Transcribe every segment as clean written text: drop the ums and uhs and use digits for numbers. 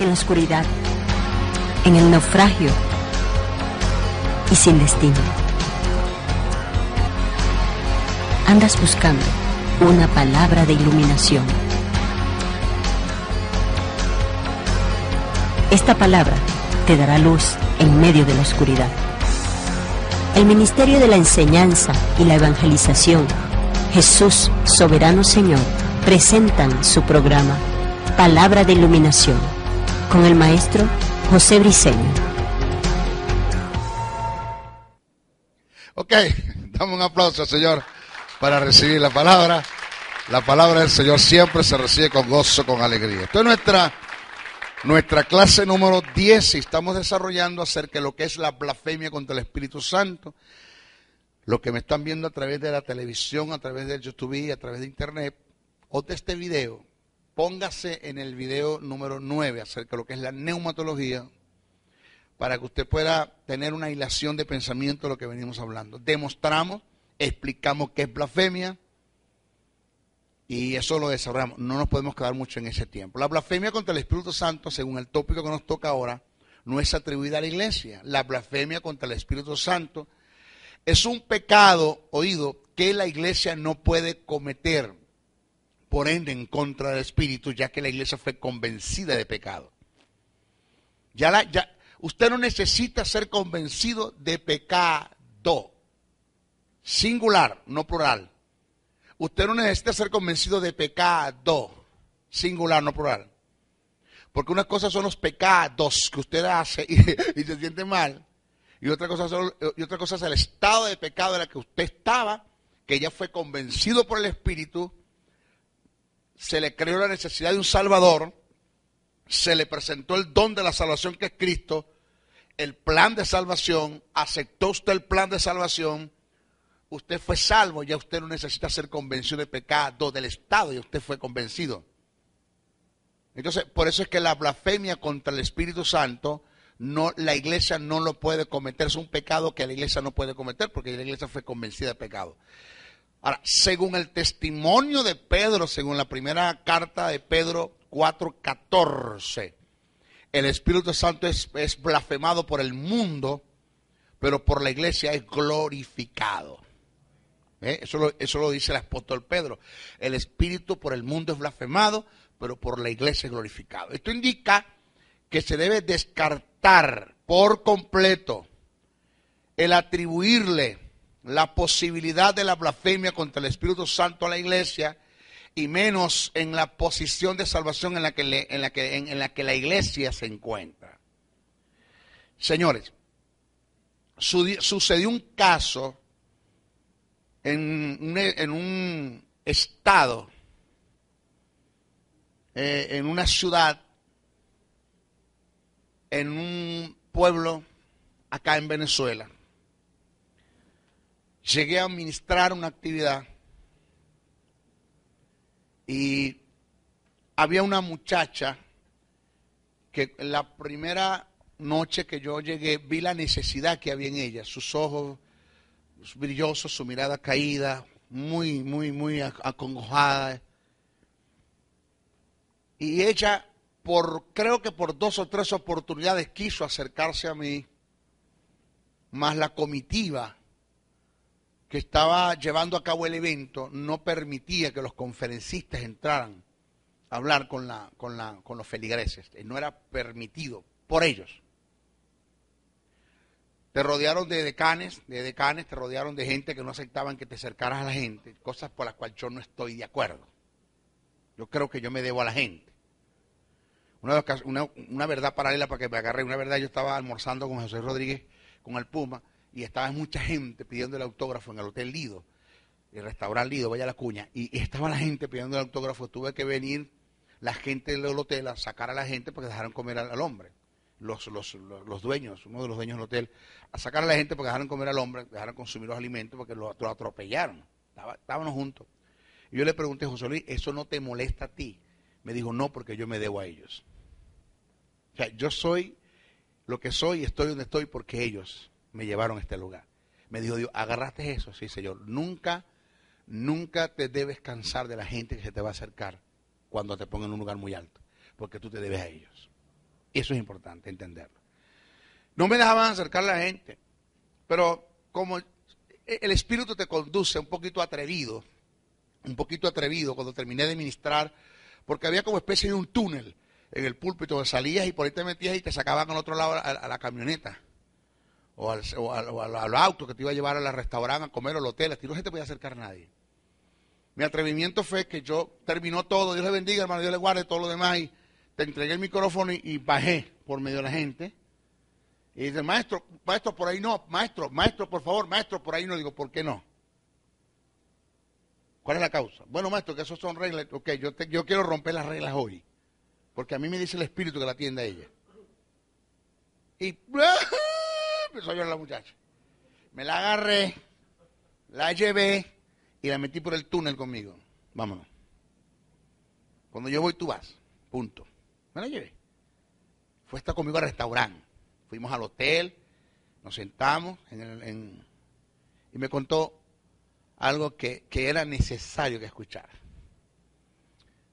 en la oscuridad, en el naufragio y sin destino. Andas buscando una palabra de iluminación. Esta palabra te dará luz en medio de la oscuridad. El Ministerio de la Enseñanza y la Evangelización, Jesús Soberano Señor, presentan su programa Palabra de Iluminación con el maestro José Briceño. Ok, dame un aplauso, Señor, para recibir la palabra. La palabra del Señor siempre se recibe con gozo, con alegría. Esto es nuestra clase número 10 y estamos desarrollando acerca de lo que es la blasfemia contra el Espíritu Santo. Lo que me están viendo a través de la televisión, a través de YouTube, a través de internet, o de este video, póngase en el video número 9 acerca de lo que es la neumatología, para que usted pueda tener una hilación de pensamiento de lo que venimos hablando. Demostramos, explicamos qué es blasfemia, y eso lo desarrollamos. No nos podemos quedar mucho en ese tiempo. La blasfemia contra el Espíritu Santo, según el tópico que nos toca ahora, no es atribuida a la iglesia. La blasfemia contra el Espíritu Santo es un pecado, oído, que la iglesia no puede cometer, por ende, en contra del Espíritu, ya que la iglesia fue convencida de pecado. Usted no necesita ser convencido de pecado. Singular, no plural. Usted no necesita ser convencido de pecado, singular, no plural. Porque unas cosas son los pecados que usted hace y se siente mal. Y otra cosa es el estado de pecado en el que usted estaba, que ya fue convencido por el Espíritu, se le creó la necesidad de un Salvador, se le presentó el don de la salvación que es Cristo, el plan de salvación, aceptó usted el plan de salvación, usted fue salvo, ya usted no necesita ser convencido de pecado del Estado, ya usted fue convencido. Entonces, por eso es que la blasfemia contra el Espíritu Santo, la iglesia no lo puede cometer, es un pecado que la iglesia no puede cometer, porque la iglesia fue convencida de pecado. Ahora, según el testimonio de Pedro, según la primera carta de Pedro 4:14, el Espíritu Santo es blasfemado por el mundo, pero por la iglesia es glorificado. Eso lo dice el apóstol Pedro. El Espíritu por el mundo es blasfemado, pero por la iglesia es glorificado. Esto indica que se debe descartar por completo el atribuirle la posibilidad de la blasfemia contra el Espíritu Santo a la iglesia, y menos en la posición de salvación en la que la iglesia se encuentra. Señores, sucedió un caso en un estado, en una ciudad, en un pueblo acá en Venezuela. Llegué a ministrar una actividad y había una muchacha que la primera noche que yo llegué vi la necesidad que había en ella, sus ojos brillosos, su mirada caída, muy acongojada. Y ella, creo que por 2 o 3 oportunidades quiso acercarse a mí, más la comitiva que estaba llevando a cabo el evento no permitía que los conferencistas entraran a hablar con los feligreses. No era permitido por ellos. Te rodearon de decanes, te rodearon de gente que no aceptaban que te acercaras a la gente, cosas por las cuales yo no estoy de acuerdo. Yo creo que yo me debo a la gente. Una verdad paralela para que me agarré. Una verdad, yo estaba almorzando con José Rodríguez, con el Puma, y estaba mucha gente pidiendo el autógrafo en el Hotel Lido, el restaurante Lido, vaya la cuña, y estaba la gente pidiendo el autógrafo. Tuve que venir la gente del hotel a sacar a la gente porque dejaron comer al hombre. Los dueños, uno de los dueños del hotel, a sacar a la gente porque dejaron comer al hombre, dejaron consumir los alimentos porque lo atropellaron. Estábamos juntos. Y yo le pregunté, José Luis, ¿eso no te molesta a ti? Me dijo, no, porque yo me debo a ellos. O sea, yo soy lo que soy y estoy donde estoy porque ellos me llevaron a este lugar. Me dijo Dios, ¿agarraste eso? Sí, Señor. Nunca te debes cansar de la gente que se te va a acercar cuando te pongan en un lugar muy alto, porque tú te debes a ellos. Eso es importante entenderlo. No me dejaban acercar a la gente, pero como el Espíritu te conduce un poquito atrevido cuando terminé de ministrar, porque había como especie de un túnel en el púlpito donde salías y por ahí te metías y te sacaban al otro lado a la camioneta o al auto que te iba a llevar al restaurante, a comer o al hotel. Aquí no se te podía acercar a nadie. Mi atrevimiento fue que yo terminó todo, Dios le bendiga, hermano, Dios le guarde todo lo demás, y te entregué el micrófono y bajé por medio de la gente. Y dice, maestro, por ahí no, maestro, por favor, maestro, por ahí no. Digo, ¿por qué no? ¿Cuál es la causa? Bueno, maestro, que eso son reglas. Ok, yo quiero romper las reglas hoy, porque a mí me dice el Espíritu que la atienda ella. Y empezó a llorar la muchacha. Me la agarré, la llevé y la metí por el túnel conmigo. Vámonos. Cuando yo voy, tú vas. Punto. Me la llevé. Fue hasta conmigo al restaurante. Fuimos al hotel, nos sentamos y me contó algo que era necesario que escuchara.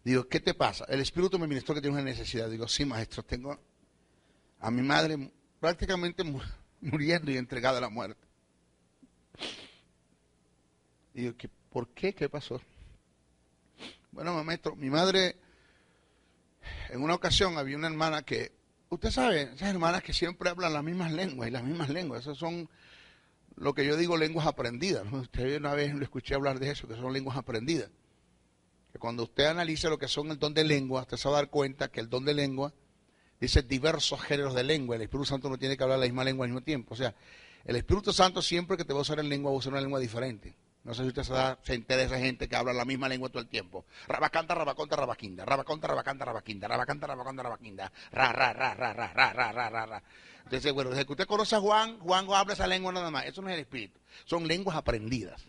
Digo, ¿qué te pasa? El Espíritu me ministró que tienes una necesidad. Digo, sí, maestro, tengo a mi madre prácticamente muriendo y entregada a la muerte. Digo, ¿por qué? ¿Qué pasó? Bueno, maestro, mi madre, en una ocasión había una hermana que, usted sabe, esas hermanas que siempre hablan las mismas lenguas, esas son lo que yo digo lenguas aprendidas, ¿no? Usted una vez lo escuché hablar de eso, que son lenguas aprendidas. Que cuando usted analiza lo que son el don de lengua, usted se va a dar cuenta que el don de lengua dice diversos géneros de lengua. El Espíritu Santo no tiene que hablar la misma lengua al mismo tiempo. O sea, el Espíritu Santo siempre que te va a usar en lengua, va a usar una lengua diferente. No sé si usted se entera de esa gente que habla la misma lengua todo el tiempo. Rabacanta, rabaconta, rabaquinda. Rabaconta, rabacanta, rabaquinda. Rabacanta, rabaconta, rabaquinda. Ra. Entonces, bueno, desde que usted conoce a Juan habla esa lengua nada más. Eso no es el Espíritu. Son lenguas aprendidas.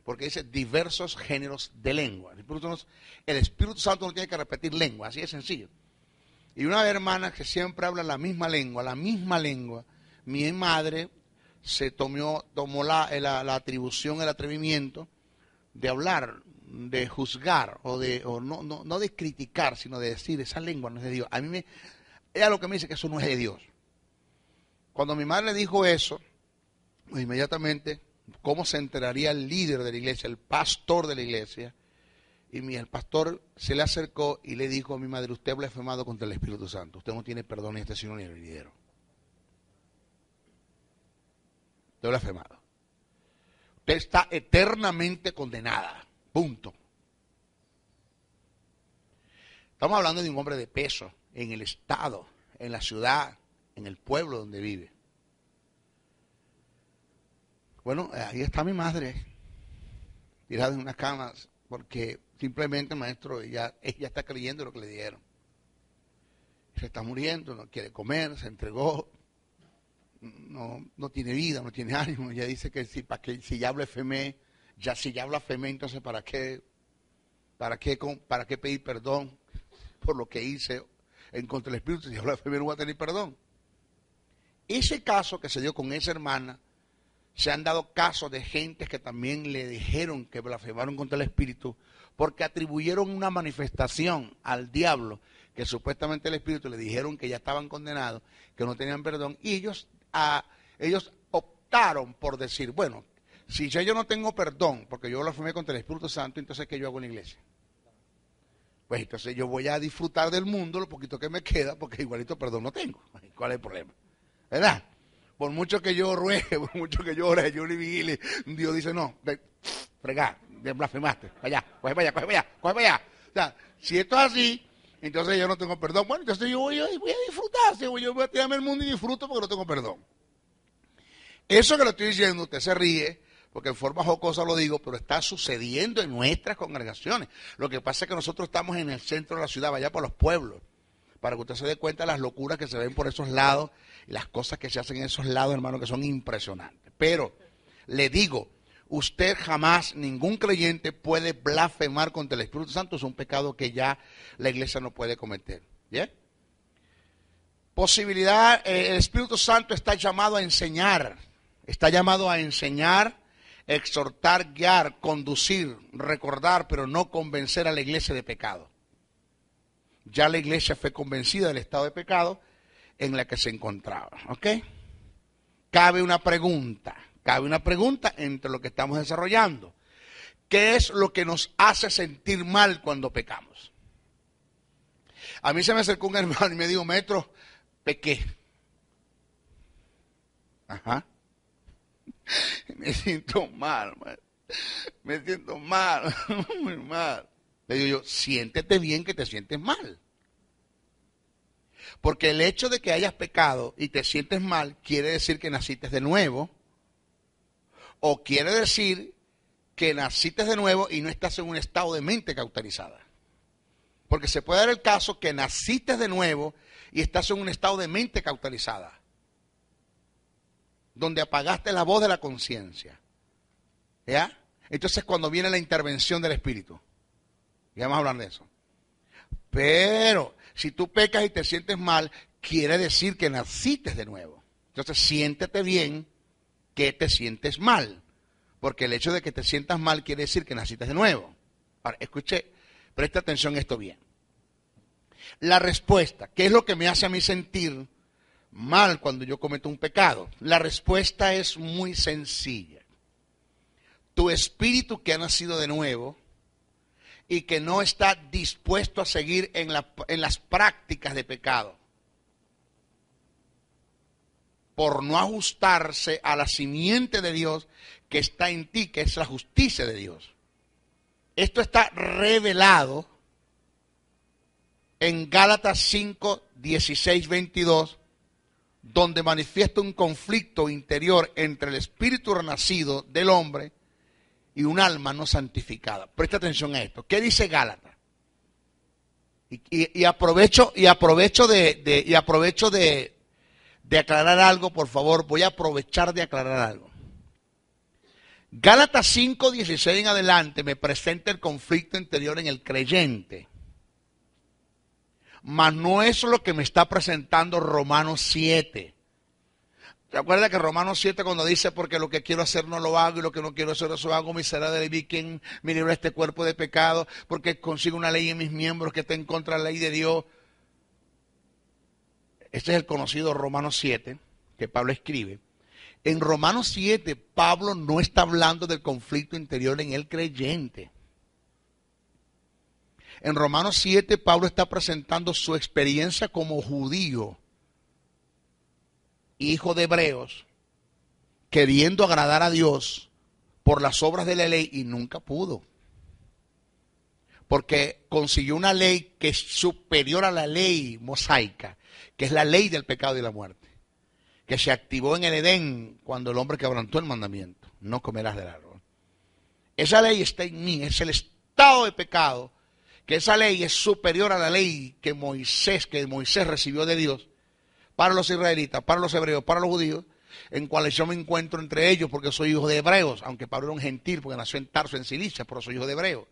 Porque dice diversos géneros de lengua. El Espíritu Santo no tiene que repetir lengua, así de sencillo. Y una hermana que siempre habla la misma lengua, mi madre se tomó la atribución, el atrevimiento de hablar, de juzgar, no de criticar, sino de decir, esa lengua no es de Dios. Ella lo que me dice que eso no es de Dios. Cuando mi madre le dijo eso, pues inmediatamente, ¿cómo se enteraría el líder de la iglesia, el pastor de la iglesia? Y el pastor se le acercó y le dijo a mi madre, usted ha blasfemado contra el Espíritu Santo, usted no tiene perdón ni este sino ni el venidero. Usted ha blasfemado. Usted está eternamente condenada, punto. Estamos hablando de un hombre de peso en el estado, en la ciudad, en el pueblo donde vive. Bueno, ahí está mi madre, tirada en unas camas, porque simplemente, maestro, ella está creyendo lo que le dieron. Se está muriendo, no quiere comer, se entregó, no tiene vida, no tiene ánimo. Ella dice que si ya blasfemé, entonces ¿para qué pedir perdón por lo que hice en contra del Espíritu? Si ya blasfemé, no voy a tener perdón. Ese caso que se dio con esa hermana, se han dado casos de gente que también le dijeron que blasfemaron contra el Espíritu porque atribuyeron una manifestación al diablo, que supuestamente el Espíritu le dijeron que ya estaban condenados, que no tenían perdón, y ellos optaron por decir, bueno, si yo no tengo perdón porque yo blasfemé contra el Espíritu Santo, entonces ¿qué yo hago en la iglesia? Pues entonces yo voy a disfrutar del mundo lo poquito que me queda, porque igualito perdón no tengo. ¿Cuál es el problema? ¿Verdad? Por mucho que yo ruegue, por mucho que yo ore, yo le vigile, Dios dice, no, fregar, blasfemaste, coge para allá. O sea, si esto es así, entonces yo no tengo perdón. Bueno, entonces yo voy a disfrutar, yo voy a tirarme el mundo y disfruto porque no tengo perdón. Eso que lo estoy diciendo, usted se ríe, porque en forma jocosa lo digo, pero está sucediendo en nuestras congregaciones. Lo que pasa es que nosotros estamos en el centro de la ciudad, vaya por los pueblos, para que usted se dé cuenta de las locuras que se ven por esos lados, y las cosas que se hacen en esos lados, hermano, que son impresionantes. Pero, le digo, usted jamás, ningún creyente puede blasfemar contra el Espíritu Santo, es un pecado que ya la iglesia no puede cometer. ¿Bien? Posibilidad, el Espíritu Santo está llamado a enseñar, exhortar, guiar, conducir, recordar, pero no convencer a la iglesia de pecado. ya la iglesia fue convencida del estado de pecado en la que se encontraba. ¿Ok? Cabe una pregunta entre lo que estamos desarrollando. ¿Qué es lo que nos hace sentir mal cuando pecamos? A mí se me acercó un hermano y me dijo, maestro, pequé. Ajá. Me siento mal, maestro. Me siento mal, muy mal. Le digo yo, siéntete bien que te sientes mal. Porque el hecho de que hayas pecado y te sientes mal quiere decir que naciste de nuevo. O quiere decir que naciste de nuevo y no estás en un estado de mente cauterizada. Porque se puede dar el caso que naciste de nuevo y estás en un estado de mente cauterizada. Donde apagaste la voz de la conciencia. ¿Ya? Entonces cuando viene la intervención del Espíritu. Ya vamos a hablar de eso. Pero si tú pecas y te sientes mal, quiere decir que naciste de nuevo. Entonces siéntete bien que te sientes mal. Porque el hecho de que te sientas mal quiere decir que naciste de nuevo. Ahora, escuche, presta atención a esto bien. La respuesta, ¿qué es lo que me hace a mí sentir mal cuando yo cometo un pecado? La respuesta es muy sencilla. Tu espíritu que ha nacido de nuevo y que no está dispuesto a seguir en las prácticas de pecado, por no ajustarse a la simiente de Dios que está en ti, que es la justicia de Dios. Esto está revelado en Gálatas 5, 16, 22, donde manifiesta un conflicto interior entre el espíritu renacido del hombre y un alma no santificada. Presta atención a esto. ¿Qué dice Gálatas? Y aprovecho de aclarar algo, por favor. Voy a aprovechar de aclarar algo. Gálatas 5, 16 en adelante me presenta el conflicto interior en el creyente. Mas no es lo que me está presentando Romanos 7. ¿Se acuerda que Romanos 7 cuando dice, porque lo que quiero hacer no lo hago y lo que no quiero hacer eso hago, miserable de mí, quien me libra este cuerpo de pecado, porque consigo una ley en mis miembros que está en contra de la ley de Dios? Este es el conocido Romanos 7 que Pablo escribe. En Romanos 7, Pablo no está hablando del conflicto interior en el creyente. En Romanos 7, Pablo está presentando su experiencia como judío, hijo de hebreos, queriendo agradar a Dios por las obras de la ley y nunca pudo. Porque consiguió una ley que es superior a la ley mosaica, que es la ley del pecado y la muerte, que se activó en el Edén cuando el hombre quebrantó el mandamiento: no comerás del árbol. Esa ley está en mí, es el estado de pecado, que esa ley es superior a la ley que Moisés recibió de Dios para los israelitas, para los hebreos, para los judíos, en cuales yo me encuentro entre ellos porque soy hijo de hebreos, aunque Pablo era un gentil porque nació en Tarso, en Cilicia, pero soy hijo de hebreo.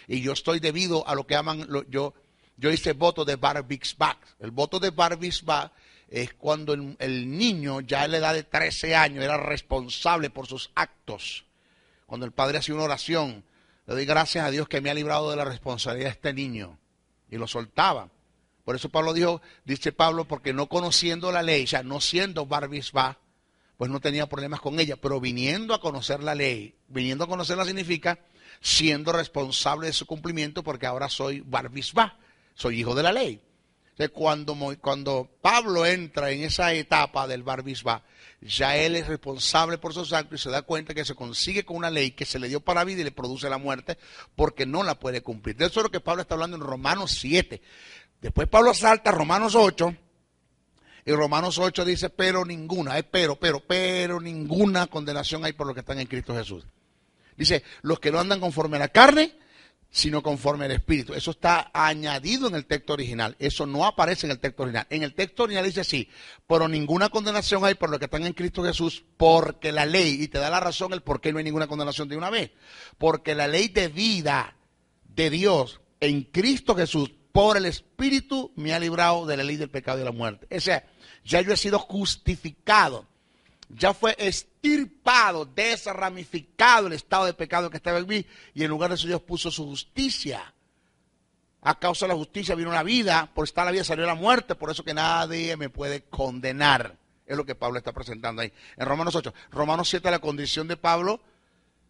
Y yo estoy debido a lo que llaman, yo hice voto de Bar Mitzvah. El voto de Bar Mitzvah es cuando el niño ya a la edad de 13 años era responsable por sus actos. Cuando el padre hacía una oración, le doy gracias a Dios que me ha librado de la responsabilidad de este niño. Y lo soltaba. Por eso Pablo dice Pablo, porque no conociendo la ley, o sea, no siendo Bar Mitzvah, pues no tenía problemas con ella. Pero viniendo a conocer la ley, viniendo a conocerla significa siendo responsable de su cumplimiento, porque ahora soy Bar Mitzvah, soy hijo de la ley. Entonces, cuando Pablo entra en esa etapa del Bar Mitzvah, ya él es responsable por sus actos y se da cuenta que se consigue con una ley que se le dio para vida y le produce la muerte porque no la puede cumplir. De eso es lo que Pablo está hablando en Romanos 7. Después Pablo salta a Romanos 8 y Romanos 8 dice, pero ninguna condenación hay por los que están en Cristo Jesús. Dice, los que no andan conforme a la carne, sino conforme al Espíritu. Eso está añadido en el texto original. Eso no aparece en el texto original. En el texto original dice así, pero ninguna condenación hay por los que están en Cristo Jesús, porque la ley, y te da la razón el por qué no hay ninguna condenación de una vez, porque la ley de vida de Dios en Cristo Jesús, por el Espíritu, me ha librado de la ley del pecado y de la muerte. O sea, ya yo he sido justificado. Ya fue extirpado, desramificado el estado de pecado que estaba en mí, y en lugar de eso Dios puso su justicia. A causa de la justicia vino la vida, por estar la vida salió la muerte, por eso que nadie me puede condenar. Es lo que Pablo está presentando ahí. En Romanos 8. Romanos 7, la condición de Pablo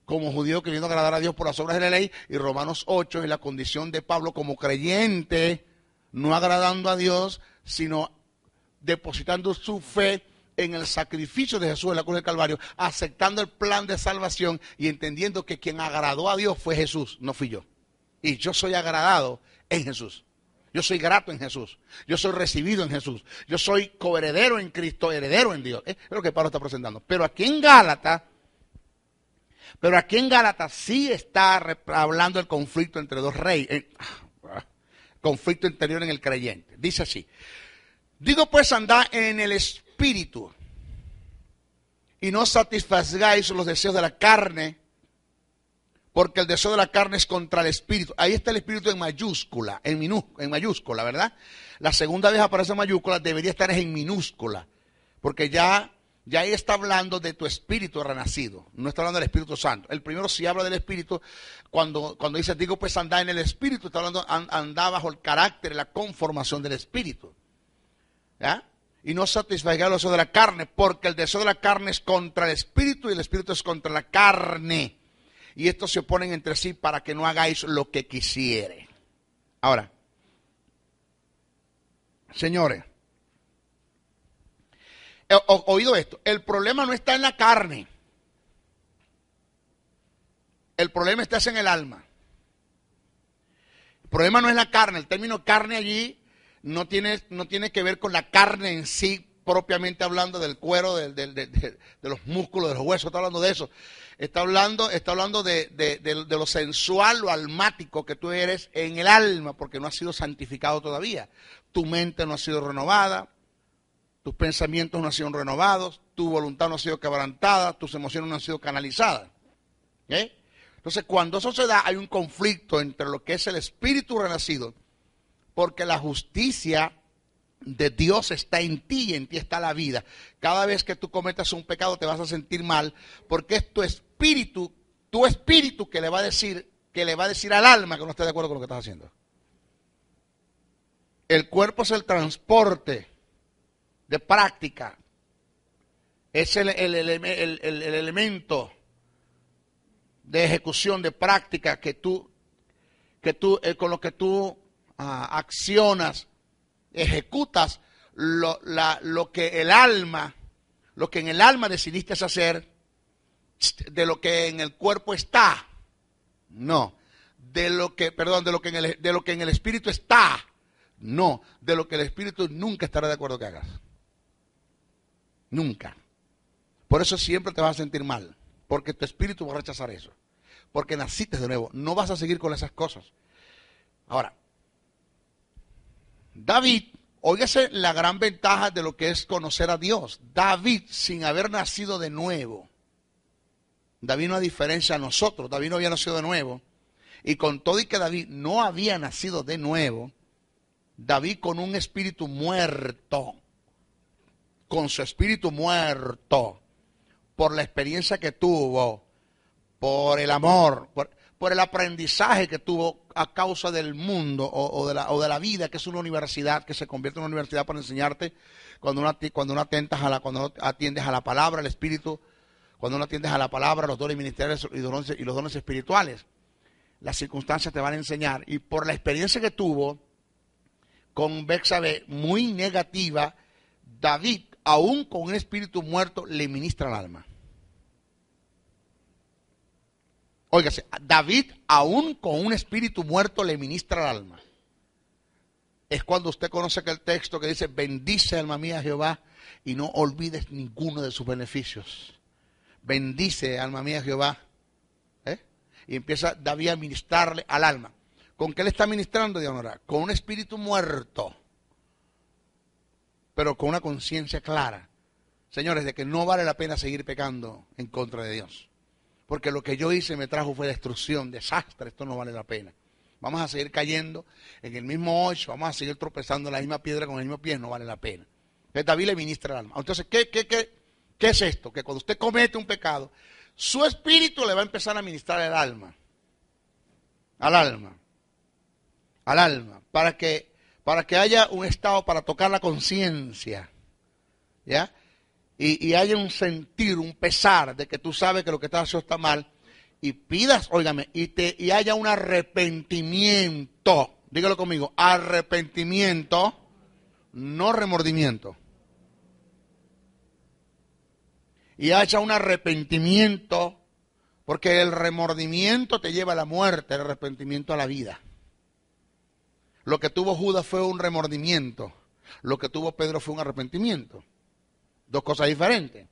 como judío queriendo agradar a Dios por las obras de la ley. Y Romanos 8 es la condición de Pablo como creyente, no agradando a Dios, sino depositando su fe en el sacrificio de Jesús en la cruz del Calvario, aceptando el plan de salvación y entendiendo que quien agradó a Dios fue Jesús, no fui yo. Y yo soy agradado en Jesús. Yo soy grato en Jesús. Yo soy recibido en Jesús. Yo soy coheredero en Cristo, heredero en Dios. Es lo que Pablo está presentando. Pero aquí en Gálatas sí está hablando del conflicto entre dos reyes. Conflicto interior en el creyente. Dice así. Digo pues, andad en el Espíritu y no satisfagáis los deseos de la carne, porque el deseo de la carne es contra el Espíritu. Ahí está el Espíritu en mayúscula, en mayúscula, ¿verdad? La segunda vez aparece en mayúscula, debería estar en minúscula, porque ya ahí está hablando de tu espíritu renacido, no está hablando del Espíritu Santo. El primero sí habla del Espíritu, cuando dice, digo pues andad en el Espíritu, está hablando, andar bajo el carácter, la conformación del Espíritu. ¿Ya? Y no satisfagáis los deseos de la carne, porque el deseo de la carne es contra el Espíritu y el Espíritu es contra la carne. Y estos se oponen entre sí para que no hagáis lo que quisiere. Ahora, señores, oído esto, el problema no está en la carne. El problema está en el alma. El problema no es la carne. El término carne allí no tiene que ver con la carne en sí, propiamente hablando del cuero, de los músculos, de los huesos, está hablando de eso. Está hablando de lo sensual, lo almático que tú eres en el alma, porque no has sido santificado todavía. Tu mente no ha sido renovada, tus pensamientos no han sido renovados, tu voluntad no ha sido quebrantada, tus emociones no han sido canalizadas. ¿Okay? Entonces, cuando eso se da, hay un conflicto entre lo que es el espíritu renacido, porque la justicia de Dios está en ti y en ti está la vida. Cada vez que tú cometas un pecado te vas a sentir mal, porque es tu espíritu que le va a decir al alma que no está de acuerdo con lo que estás haciendo. El cuerpo es el transporte de práctica, es el elemento de ejecución de práctica con lo que tú accionas, ejecutas lo que en el alma decidiste hacer, de lo que en el cuerpo está. No, de lo que en el espíritu está. No, de lo que el espíritu nunca estará de acuerdo que hagas. Nunca. Por eso siempre te vas a sentir mal, porque tu espíritu va a rechazar eso. Porque naciste de nuevo, no vas a seguir con esas cosas. Ahora, David, óigase la gran ventaja de lo que es conocer a Dios. David, sin haber nacido de nuevo, David no a diferencia a nosotros, David no había nacido de nuevo, y con todo y que David no había nacido de nuevo, David con un espíritu muerto, con su espíritu muerto, por la experiencia que tuvo, por el amor, por el aprendizaje que tuvo a causa del mundo o de la vida, que es una universidad, que se convierte en una universidad para enseñarte cuando uno atiendes a la palabra, el espíritu, cuando uno atiendes a la palabra, los dones ministeriales y los dones espirituales. Las circunstancias te van a enseñar. Y por la experiencia que tuvo con Betsabé muy negativa, David, aún con un espíritu muerto, le ministra al alma. Óigase, David, aún con un espíritu muerto, le ministra al alma. Es cuando usted conoce aquel texto que dice, bendice alma mía Jehová y no olvides ninguno de sus beneficios. Bendice alma mía Jehová. Y empieza David a ministrarle al alma. ¿Con qué le está ministrando, Dianora? Con un espíritu muerto, pero con una conciencia clara. Señores, de que no vale la pena seguir pecando en contra de Dios. Porque lo que yo hice me trajo fue destrucción, desastre, esto no vale la pena. Vamos a seguir cayendo en el mismo hoyo, vamos a seguir tropezando en la misma piedra con el mismo pie, no vale la pena. Entonces David le ministra al alma. Entonces, ¿qué es esto? Que cuando usted comete un pecado, su espíritu le va a empezar a ministrar al alma. al alma, para que haya un estado para tocar la conciencia, ¿ya? Y haya un sentir, un pesar de que tú sabes que lo que estás haciendo está mal, y pidas, óigame, y haya un arrepentimiento. Dígalo conmigo, arrepentimiento, no remordimiento. Y haya un arrepentimiento, porque el remordimiento te lleva a la muerte, el arrepentimiento a la vida. Lo que tuvo Judas fue un remordimiento, lo que tuvo Pedro fue un arrepentimiento. Dos cosas diferentes.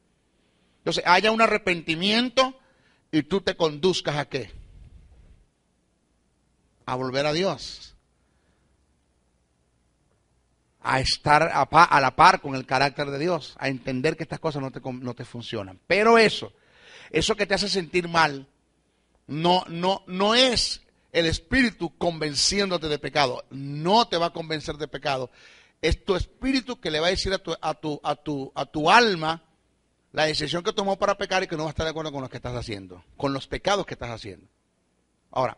Entonces, haya un arrepentimiento y tú te conduzcas ¿a qué? A volver a Dios. A estar a la par con el carácter de Dios, a entender que estas cosas no te funcionan. Pero eso que te hace sentir mal, no es el espíritu convenciéndote de pecado, no te va a convencer de pecado. Es tu espíritu que le va a decir a tu alma la decisión que tomó para pecar y que no va a estar de acuerdo con lo que estás haciendo, con los pecados que estás haciendo. Ahora,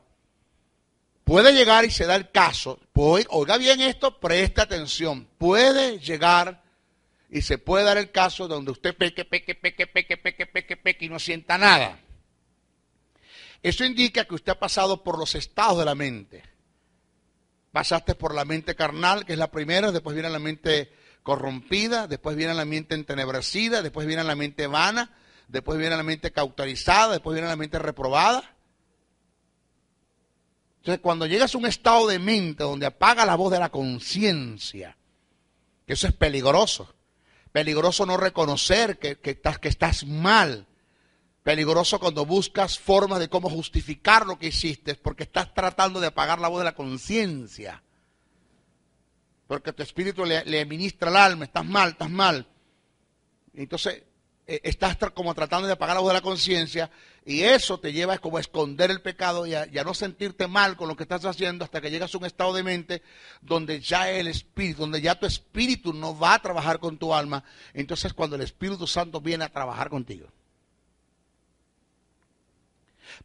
puede llegar y se da el caso, oiga bien esto, presta atención, puede llegar y se puede dar el caso donde usted peque y no sienta nada. Eso indica que usted ha pasado por los estados de la mente. Pasaste por la mente carnal, que es la primera, después viene la mente corrompida, después viene la mente entenebrecida, después viene la mente vana, después viene la mente cauterizada, después viene la mente reprobada. Entonces, cuando llegas a un estado de mente donde apaga la voz de la conciencia, que eso es peligroso. Peligroso no reconocer que estás mal. Peligroso cuando buscas formas de cómo justificar lo que hiciste, porque estás tratando de apagar la voz de la conciencia. Porque tu espíritu le ministra al alma, estás mal. Entonces, estás como tratando de apagar la voz de la conciencia, y eso te lleva como a esconder el pecado y a no sentirte mal con lo que estás haciendo hasta que llegas a un estado de mente donde ya el espíritu, donde ya tu espíritu no va a trabajar con tu alma. Entonces, cuando el Espíritu Santo viene a trabajar contigo.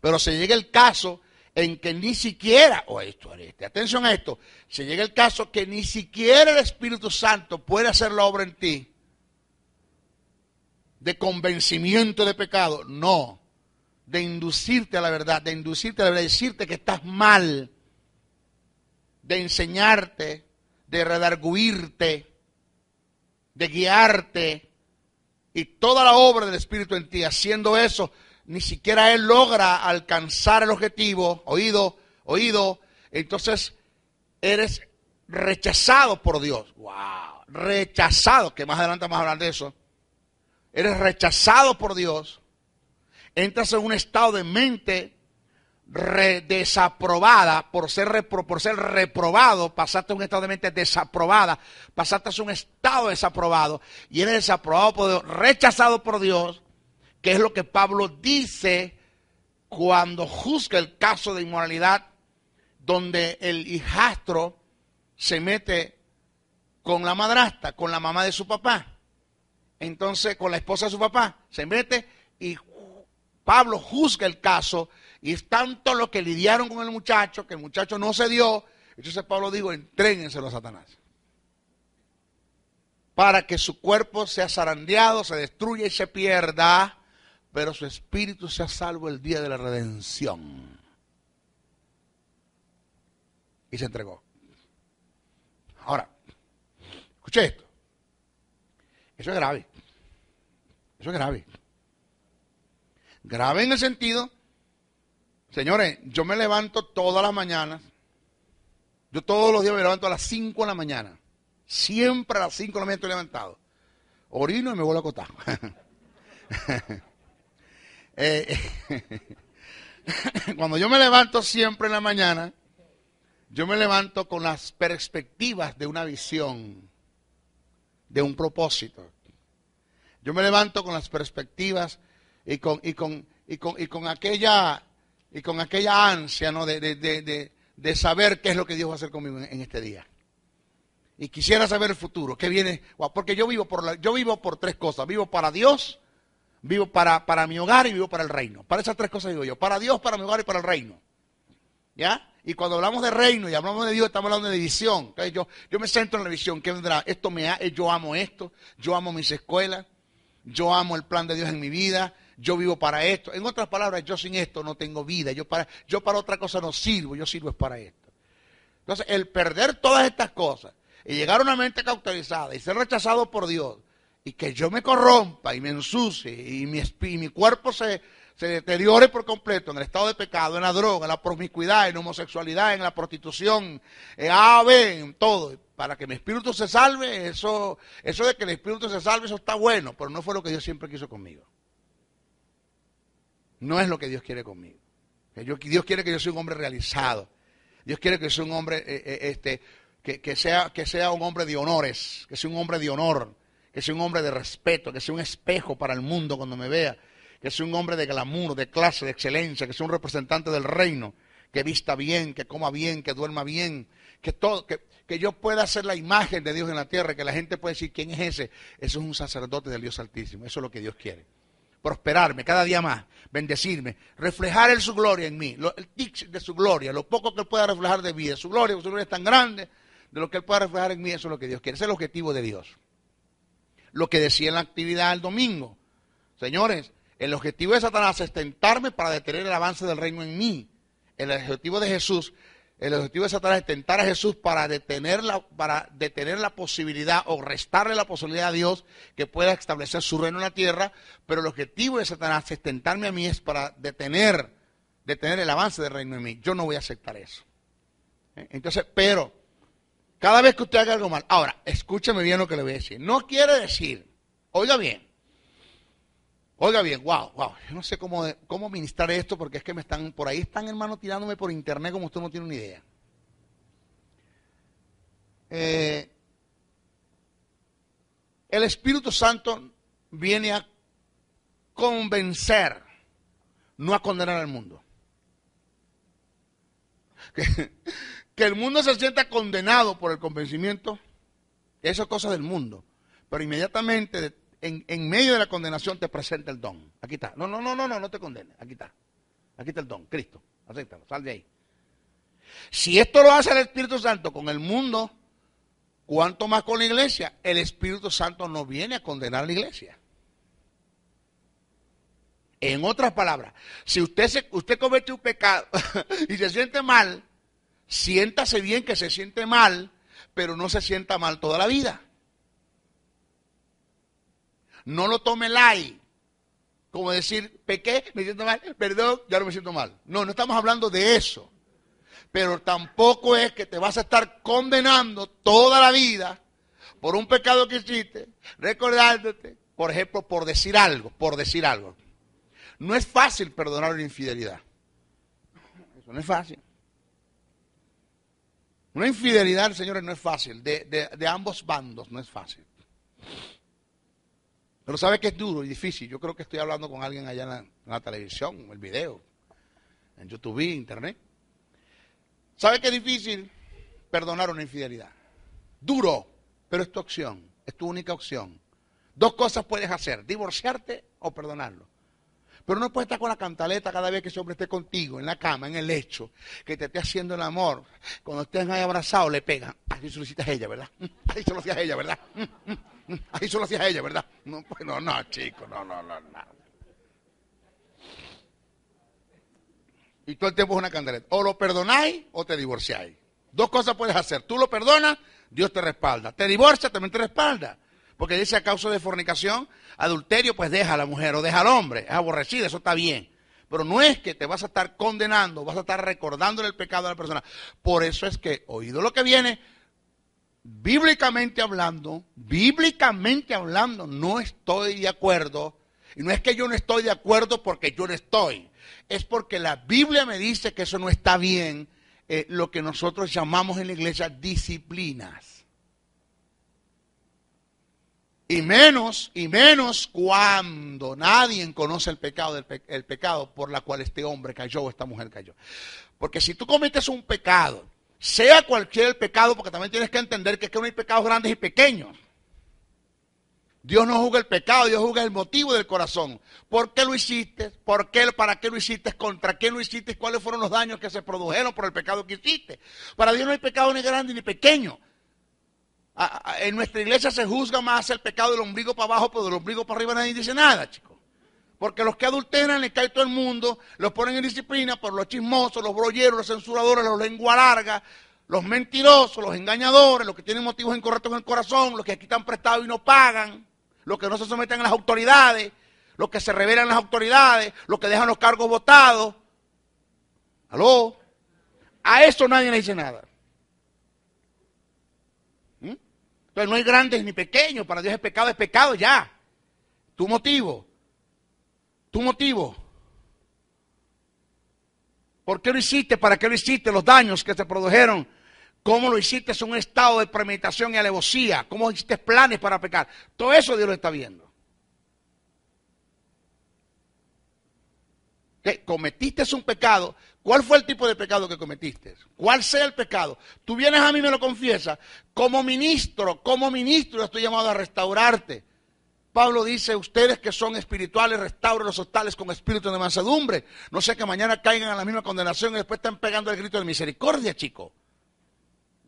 Pero se llega el caso en que ni siquiera, atención a esto, se llega el caso que ni siquiera el Espíritu Santo puede hacer la obra en ti de convencimiento de pecado, no, de inducirte a la verdad, de decirte que estás mal, de enseñarte, de redarguirte, de guiarte, y toda la obra del Espíritu en ti, haciendo eso, ni siquiera Él logra alcanzar el objetivo, oído, entonces eres rechazado por Dios. ¡Wow! Rechazado, que más adelante vamos a hablar de eso. Eres rechazado por Dios, entras en un estado de mente desaprobada por ser reprobado, pasaste a un estado de mente desaprobada, pasaste a un estado desaprobado y eres desaprobado por Dios, rechazado por Dios. Que es lo que Pablo dice cuando juzga el caso de inmoralidad, donde el hijastro se mete con la madrastra, con la mamá de su papá. Entonces, con la esposa de su papá, se mete y Pablo juzga el caso, y es tanto lo que lidiaron con el muchacho, que el muchacho no se dio. Entonces Pablo dijo, entréguenselo a Satanás, para que su cuerpo sea zarandeado, se destruya y se pierda, pero su espíritu sea salvo el día de la redención. Y se entregó. Ahora, escuche esto. Eso es grave. Eso es grave. Grave en el sentido, señores, yo me levanto todas las mañanas. Yo todos los días me levanto a las 5 de la mañana. Siempre a las 5 de la mañana estoy levantado. Orino y me vuelvo a acostar. Cuando yo me levanto siempre en la mañana, yo me levanto con las perspectivas de una visión, de un propósito. Yo me levanto con las perspectivas y con aquella ansia, ¿no? de saber qué es lo que Dios va a hacer conmigo en este día. Y quisiera saber el futuro, qué viene, porque yo vivo por tres cosas: vivo para Dios, vivo para mi hogar y vivo para el reino. Para esas tres cosas vivo yo: para Dios, para mi hogar y para el reino. ¿Ya? Y cuando hablamos de reino y hablamos de Dios, estamos hablando de visión. Entonces yo me centro en la visión. ¿Qué vendrá? Yo amo esto, yo amo mis escuelas, yo amo el plan de Dios en mi vida, yo vivo para esto. En otras palabras, yo sin esto no tengo vida. Yo para otra cosa no sirvo, yo sirvo es para esto. Entonces, el perder todas estas cosas y llegar a una mente cauterizada y ser rechazado por Dios y que yo me corrompa y me ensucie y mi cuerpo se deteriore por completo en el estado de pecado, en la droga, en la promiscuidad, en la homosexualidad, en la prostitución, en todo, para que mi espíritu se salve, eso de que el espíritu se salve, eso está bueno, pero no fue lo que Dios siempre quiso conmigo. No es lo que Dios quiere conmigo. Dios quiere que yo sea un hombre realizado. Dios quiere que yo sea un hombre que sea un hombre de honores, que sea un hombre de honor, que sea un hombre de respeto, que sea un espejo para el mundo cuando me vea, que sea un hombre de glamour, de clase, de excelencia, que sea un representante del reino, que vista bien, que coma bien, que duerma bien, que yo pueda ser la imagen de Dios en la tierra, que la gente pueda decir, ¿quién es ese? Eso es un sacerdote del Dios Altísimo, eso es lo que Dios quiere. Prosperarme cada día más, bendecirme, reflejar su gloria en mí, el tic de su gloria, lo poco que Él pueda reflejar de vida, su gloria es tan grande, de lo que Él pueda reflejar en mí, eso es lo que Dios quiere, ese es el objetivo de Dios. Lo que decía en la actividad el domingo, señores, el objetivo de Satanás es tentarme para detener el avance del reino en mí. El objetivo de Satanás es tentar a Jesús para detener la posibilidad o restarle la posibilidad a Dios que pueda establecer su reino en la tierra, pero el objetivo de Satanás es tentarme a mí es para detener el avance del reino en mí. Yo no voy a aceptar eso. Entonces, pero, cada vez que usted haga algo mal, ahora, escúcheme bien lo que le voy a decir. No quiere decir, oiga bien, wow, yo no sé cómo ministrar esto porque es que por ahí están, hermano, tirándome por internet como usted no tiene una idea. El Espíritu Santo viene a convencer, no a condenar al mundo. Que el mundo se sienta condenado por el convencimiento, eso es cosa del mundo, pero inmediatamente en medio de la condenación te presenta el don. Aquí está. No te condenes. Aquí está. Aquí está el don. Cristo. Acéptalo. Sal de ahí. Si esto lo hace el Espíritu Santo con el mundo, ¿cuánto más con la iglesia? El Espíritu Santo no viene a condenar a la iglesia. En otras palabras, si usted comete un pecado y se siente mal, siéntase bien que se siente mal, pero no se sienta mal toda la vida. No lo tome light, como decir, pequé, me siento mal, perdón, ya no me siento mal. No estamos hablando de eso. Pero tampoco es que te vas a estar condenando toda la vida por un pecado que hiciste, recordándote, por ejemplo, por decir algo. No es fácil perdonar una infidelidad. Eso no es fácil. Una infidelidad, señores, no es fácil. De ambos bandos no es fácil. Pero sabe que es duro y difícil. Yo creo que estoy hablando con alguien allá en la televisión, en el video, en YouTube, internet. ¿Sabe que es difícil perdonar una infidelidad? Duro, pero es tu opción, es tu única opción. Dos cosas puedes hacer, divorciarte o perdonarlo. Pero no puedes estar con la cantaleta cada vez que ese hombre esté contigo, en la cama, en el lecho, que te esté haciendo el amor. Cuando estén ahí abrazados, le pegan. Así se lo hiciste a ella, ¿verdad? Ahí se lo hacías a ella, ¿verdad? Ahí se lo hacías a ella, ¿verdad? No, pues no, chico, no. Y todo el tiempo es una cantaleta. O lo perdonáis o te divorciáis. Dos cosas puedes hacer. Tú lo perdonas, Dios te respalda. Te divorcias, también te respalda. Porque dice a causa de fornicación, adulterio, pues deja a la mujer o deja al hombre. Es aborrecida, eso está bien. Pero no es que te vas a estar condenando, vas a estar recordándole el pecado a la persona. Por eso es que, oído lo que viene, bíblicamente hablando, no estoy de acuerdo. Y no es que yo no estoy de acuerdo porque yo no estoy. Es porque la Biblia me dice que eso no está bien, lo que nosotros llamamos en la iglesia disciplinas. Y menos cuando nadie conoce el pecado por la cual este hombre cayó o esta mujer cayó. Porque si tú cometes un pecado, sea cualquier el pecado, porque también tienes que entender que no hay pecados grandes y pequeños. Dios no juzga el pecado, Dios juzga el motivo del corazón. ¿Por qué lo hiciste? ¿Por qué? ¿Para qué lo hiciste? ¿Contra quién lo hiciste? ¿Cuáles fueron los daños que se produjeron por el pecado que hiciste? Para Dios no hay pecado ni grande ni pequeño. En nuestra iglesia se juzga más el pecado del ombligo para abajo, pero del ombligo para arriba nadie dice nada, chicos. Porque los que adulteran les cae todo el mundo, los ponen en disciplina por los chismosos, los brolleros, los censuradores, los lengua larga, los mentirosos, los engañadores, los que tienen motivos incorrectos en el corazón, los que quitan prestado y no pagan, los que no se someten a las autoridades, los que se rebelan a las autoridades, los que dejan los cargos votados. ¿Aló? A eso nadie le dice nada. Entonces no hay grandes ni pequeños, para Dios es pecado ya. Tu motivo. ¿Por qué lo hiciste? ¿Para qué lo hiciste? Los daños que se produjeron. ¿Cómo lo hiciste? Es un estado de premeditación y alevosía. ¿Cómo hiciste planes para pecar? Todo eso Dios lo está viendo. ¿Qué? ¿Cometiste un pecado? ¿Cuál fue el tipo de pecado que cometiste? ¿Cuál sea el pecado? Tú vienes a mí y me lo confiesas. Como ministro yo estoy llamado a restaurarte. Pablo dice, ustedes que son espirituales, restauren los tales con espíritu de mansedumbre. No sé que mañana caigan en la misma condenación y después están pegando el grito de misericordia, chico.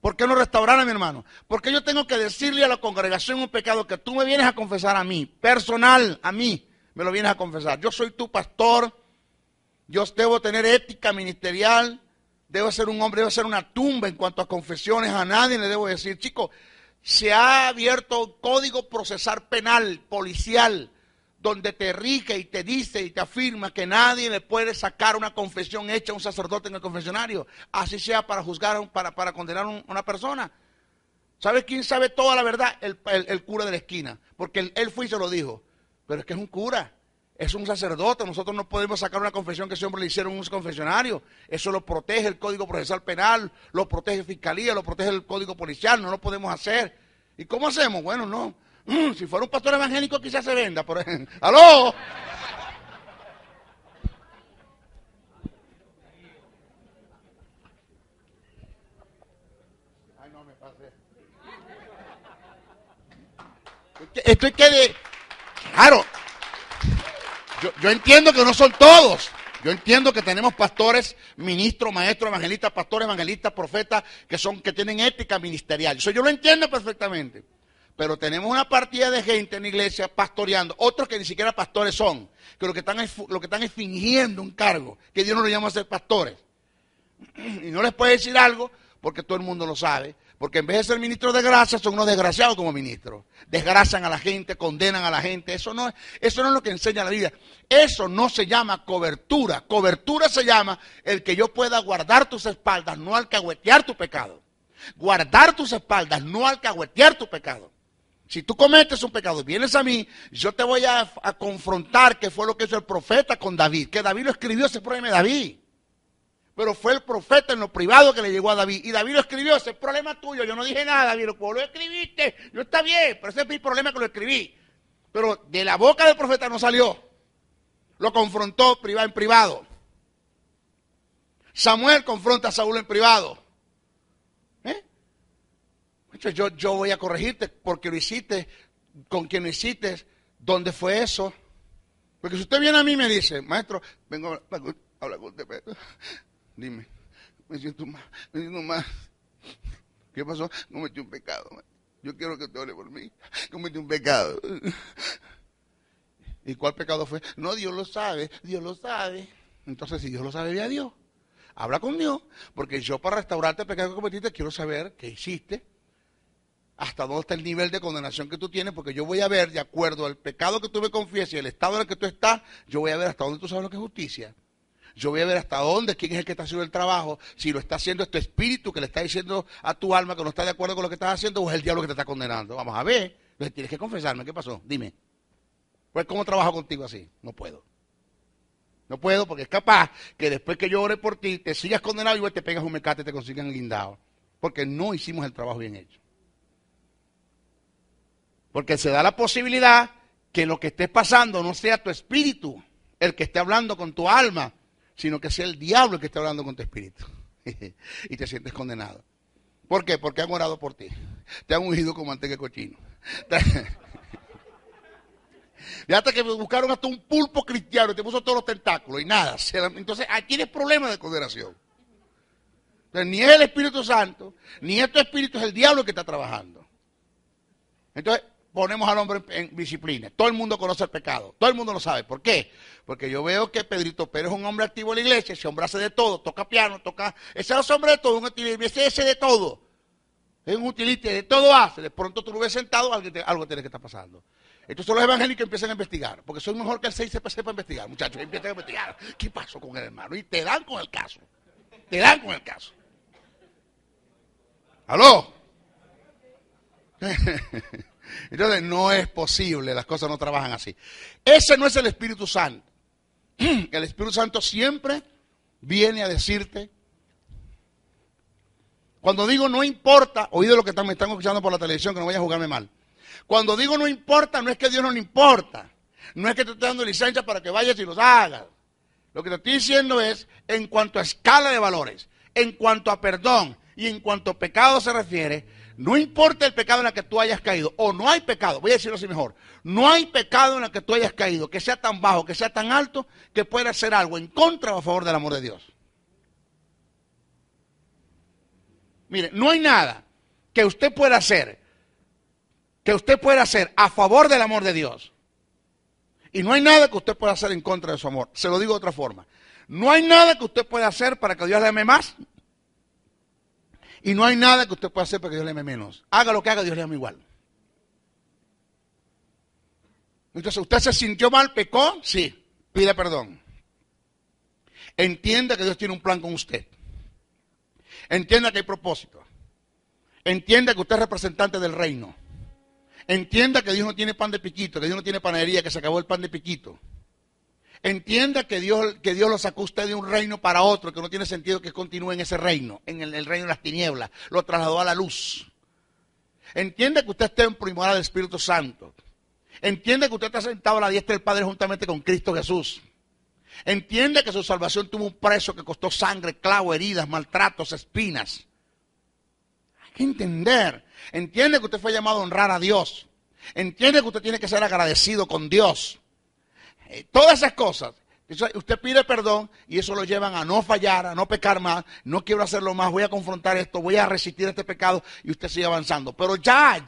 ¿Por qué no restaurar a mi hermano? Porque yo tengo que decirle a la congregación un pecado que tú me vienes a confesar a mí, personal, a mí, me lo vienes a confesar. Yo soy tu pastor, yo debo tener ética ministerial, debo ser un hombre, debo ser una tumba en cuanto a confesiones, a nadie le debo decir, chico, se ha abierto un código procesal penal, policial, donde te rige y te dice y te afirma que nadie le puede sacar una confesión hecha a un sacerdote en el confesionario, así sea para juzgar, para condenar a una persona. ¿Sabes quién sabe toda la verdad? El cura de la esquina, porque él fue y se lo dijo, pero es que es un cura. Es un sacerdote, nosotros no podemos sacar una confesión que ese hombre le hicieron en un confesionario. Eso lo protege el Código Procesal Penal, lo protege Fiscalía, lo protege el Código Policial, no lo podemos hacer. ¿Y cómo hacemos? Bueno, no. Si fuera un pastor evangélico quizás se venda, por ejemplo. ¡Aló! Ay, no me pasé. Esto es que de... Claro. Yo entiendo que no son todos. Yo entiendo que tenemos pastores, ministros, maestros, evangelistas, pastores, evangelistas, profetas, que tienen ética ministerial. Eso yo lo entiendo perfectamente. Pero tenemos una partida de gente en la iglesia pastoreando, otros que ni siquiera pastores son, que lo que están es fingiendo un cargo, que Dios no lo llama a ser pastores. Y no les puede decir algo porque todo el mundo lo sabe. Porque en vez de ser ministros de gracia, son unos desgraciados como ministros. Desgracian a la gente, condenan a la gente. Eso no es lo que enseña la Biblia. Eso no se llama cobertura. Cobertura se llama el que yo pueda guardar tus espaldas, no alcahuetear tu pecado. Guardar tus espaldas, no alcahuetear tu pecado. Si tú cometes un pecado y vienes a mí, yo te voy a confrontar, que fue lo que hizo el profeta con David. Que David lo escribió, ese problema de David. Pero fue el profeta en lo privado que le llegó a David. Y David lo escribió, ese es problema tuyo. Yo no dije nada, David, lo escribiste. Yo está bien, pero ese es mi problema que lo escribí. Pero de la boca del profeta no salió. Lo confrontó en privado. Samuel confronta a Saúl en privado. Yo voy a corregirte porque lo hiciste, con quien lo hiciste, ¿dónde fue eso? Porque si usted viene a mí y me dice, maestro, vengo a hablar con usted, dime, me siento mal. ¿Qué pasó? Cometí un pecado. Yo quiero que te ore por mí. Cometí un pecado. ¿Y cuál pecado fue? No, Dios lo sabe, Dios lo sabe. Entonces, si Dios lo sabe, ve a Dios. Habla con Dios, porque yo para restaurarte el pecado que cometiste quiero saber qué hiciste, hasta dónde está el nivel de condenación que tú tienes, porque yo voy a ver, de acuerdo al pecado que tú me confiesas y el estado en el que tú estás, yo voy a ver hasta dónde tú sabes lo que es justicia. Yo voy a ver hasta dónde, quién es el que está haciendo el trabajo, si lo está haciendo este espíritu que le está diciendo a tu alma que no está de acuerdo con lo que estás haciendo, o es el diablo que te está condenando. Vamos a ver, entonces tienes que confesarme, ¿qué pasó? Dime. Pues, ¿cómo trabajo contigo así? No puedo. No puedo porque es capaz que después que yo ore por ti, te sigas condenado y igual te pegas un mecate y te consigan guindado. Porque no hicimos el trabajo bien hecho. Porque se da la posibilidad que lo que esté pasando no sea tu espíritu el que esté hablando con tu alma, sino que sea el diablo el que esté hablando con tu espíritu. Y te sientes condenado. ¿Por qué? Porque han orado por ti. Te han ungido con manteca de cochino. Fíjate que buscaron hasta un pulpo cristiano y te puso todos los tentáculos y nada. Entonces, aquí tienes problemas de consideración. Entonces, ni es el Espíritu Santo, ni es tu espíritu, es el diablo que está trabajando. Entonces, ponemos al hombre en disciplina. Todo el mundo conoce el pecado, todo el mundo lo sabe. ¿Por qué? Porque yo veo que Pedrito Pérez es un hombre activo en la iglesia, ese hombre hace de todo, toca piano, ese es hombre de todo, ese de todo. Es un utility, de todo hace. De pronto tú lo ves sentado, algo tiene que estar pasando. Entonces los evangélicos empiezan a investigar, porque soy mejor que el 6 CPC para investigar, muchachos, empiezan a investigar. ¿Qué pasó con el hermano? Y te dan con el caso. Te dan con el caso. ¿Aló? Entonces no es posible, las cosas no trabajan así. Ese no es el Espíritu Santo. El Espíritu Santo siempre viene a decirte, cuando digo no importa, oído lo que me están escuchando por la televisión, que no vaya a jugarme mal. Cuando digo no importa, no es que Dios no le importa. No es que te esté dando licencia para que vayas y los hagas. Lo que te estoy diciendo es, en cuanto a escala de valores, en cuanto a perdón y en cuanto a pecado se refiere, no importa el pecado en el que tú hayas caído, o no hay pecado, voy a decirlo así mejor, no hay pecado en el que tú hayas caído, que sea tan bajo, que sea tan alto, que pueda hacer algo en contra o a favor del amor de Dios. Mire, no hay nada que usted pueda hacer a favor del amor de Dios. Y no hay nada que usted pueda hacer en contra de su amor. Se lo digo de otra forma. No hay nada que usted pueda hacer para que Dios le ame más. Y no hay nada que usted pueda hacer para que Dios le ame menos. Haga lo que haga, Dios le ama igual. Entonces, ¿usted se sintió mal, pecó? Sí, pide perdón. Entienda que Dios tiene un plan con usted. Entienda que hay propósito. Entienda que usted es representante del reino. Entienda que Dios no tiene pan de piquito, que Dios no tiene panadería, que se acabó el pan de piquito. Entienda que Dios lo sacó usted de un reino para otro, que no tiene sentido que continúe en ese reino, en el reino de las tinieblas. Lo trasladó a la luz. Entienda que usted es templo y morada del Espíritu Santo. Entienda que usted está sentado a la diestra del Padre juntamente con Cristo Jesús. Entienda que su salvación tuvo un precio que costó sangre, clavo, heridas, maltratos, espinas. Hay que entender. Entiende que usted fue llamado a honrar a Dios. Entiende que usted tiene que ser agradecido con Dios. Todas esas cosas. Usted pide perdón y eso lo llevan a no fallar, a no pecar más. No quiero hacerlo más, voy a confrontar esto, voy a resistir este pecado y usted sigue avanzando. Pero ya.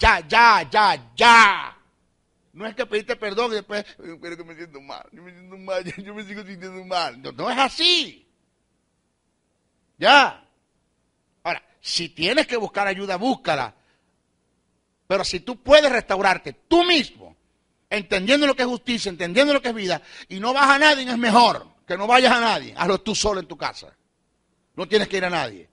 No es que pediste perdón y después, pero que me siento mal, yo me sigo sintiendo mal. No es así. Ya. Ahora, si tienes que buscar ayuda, búscala. Pero si tú puedes restaurarte tú mismo, entendiendo lo que es justicia, entendiendo lo que es vida, y no vas a nadie, es mejor que no vayas a nadie. Hazlo tú solo en tu casa. No tienes que ir a nadie.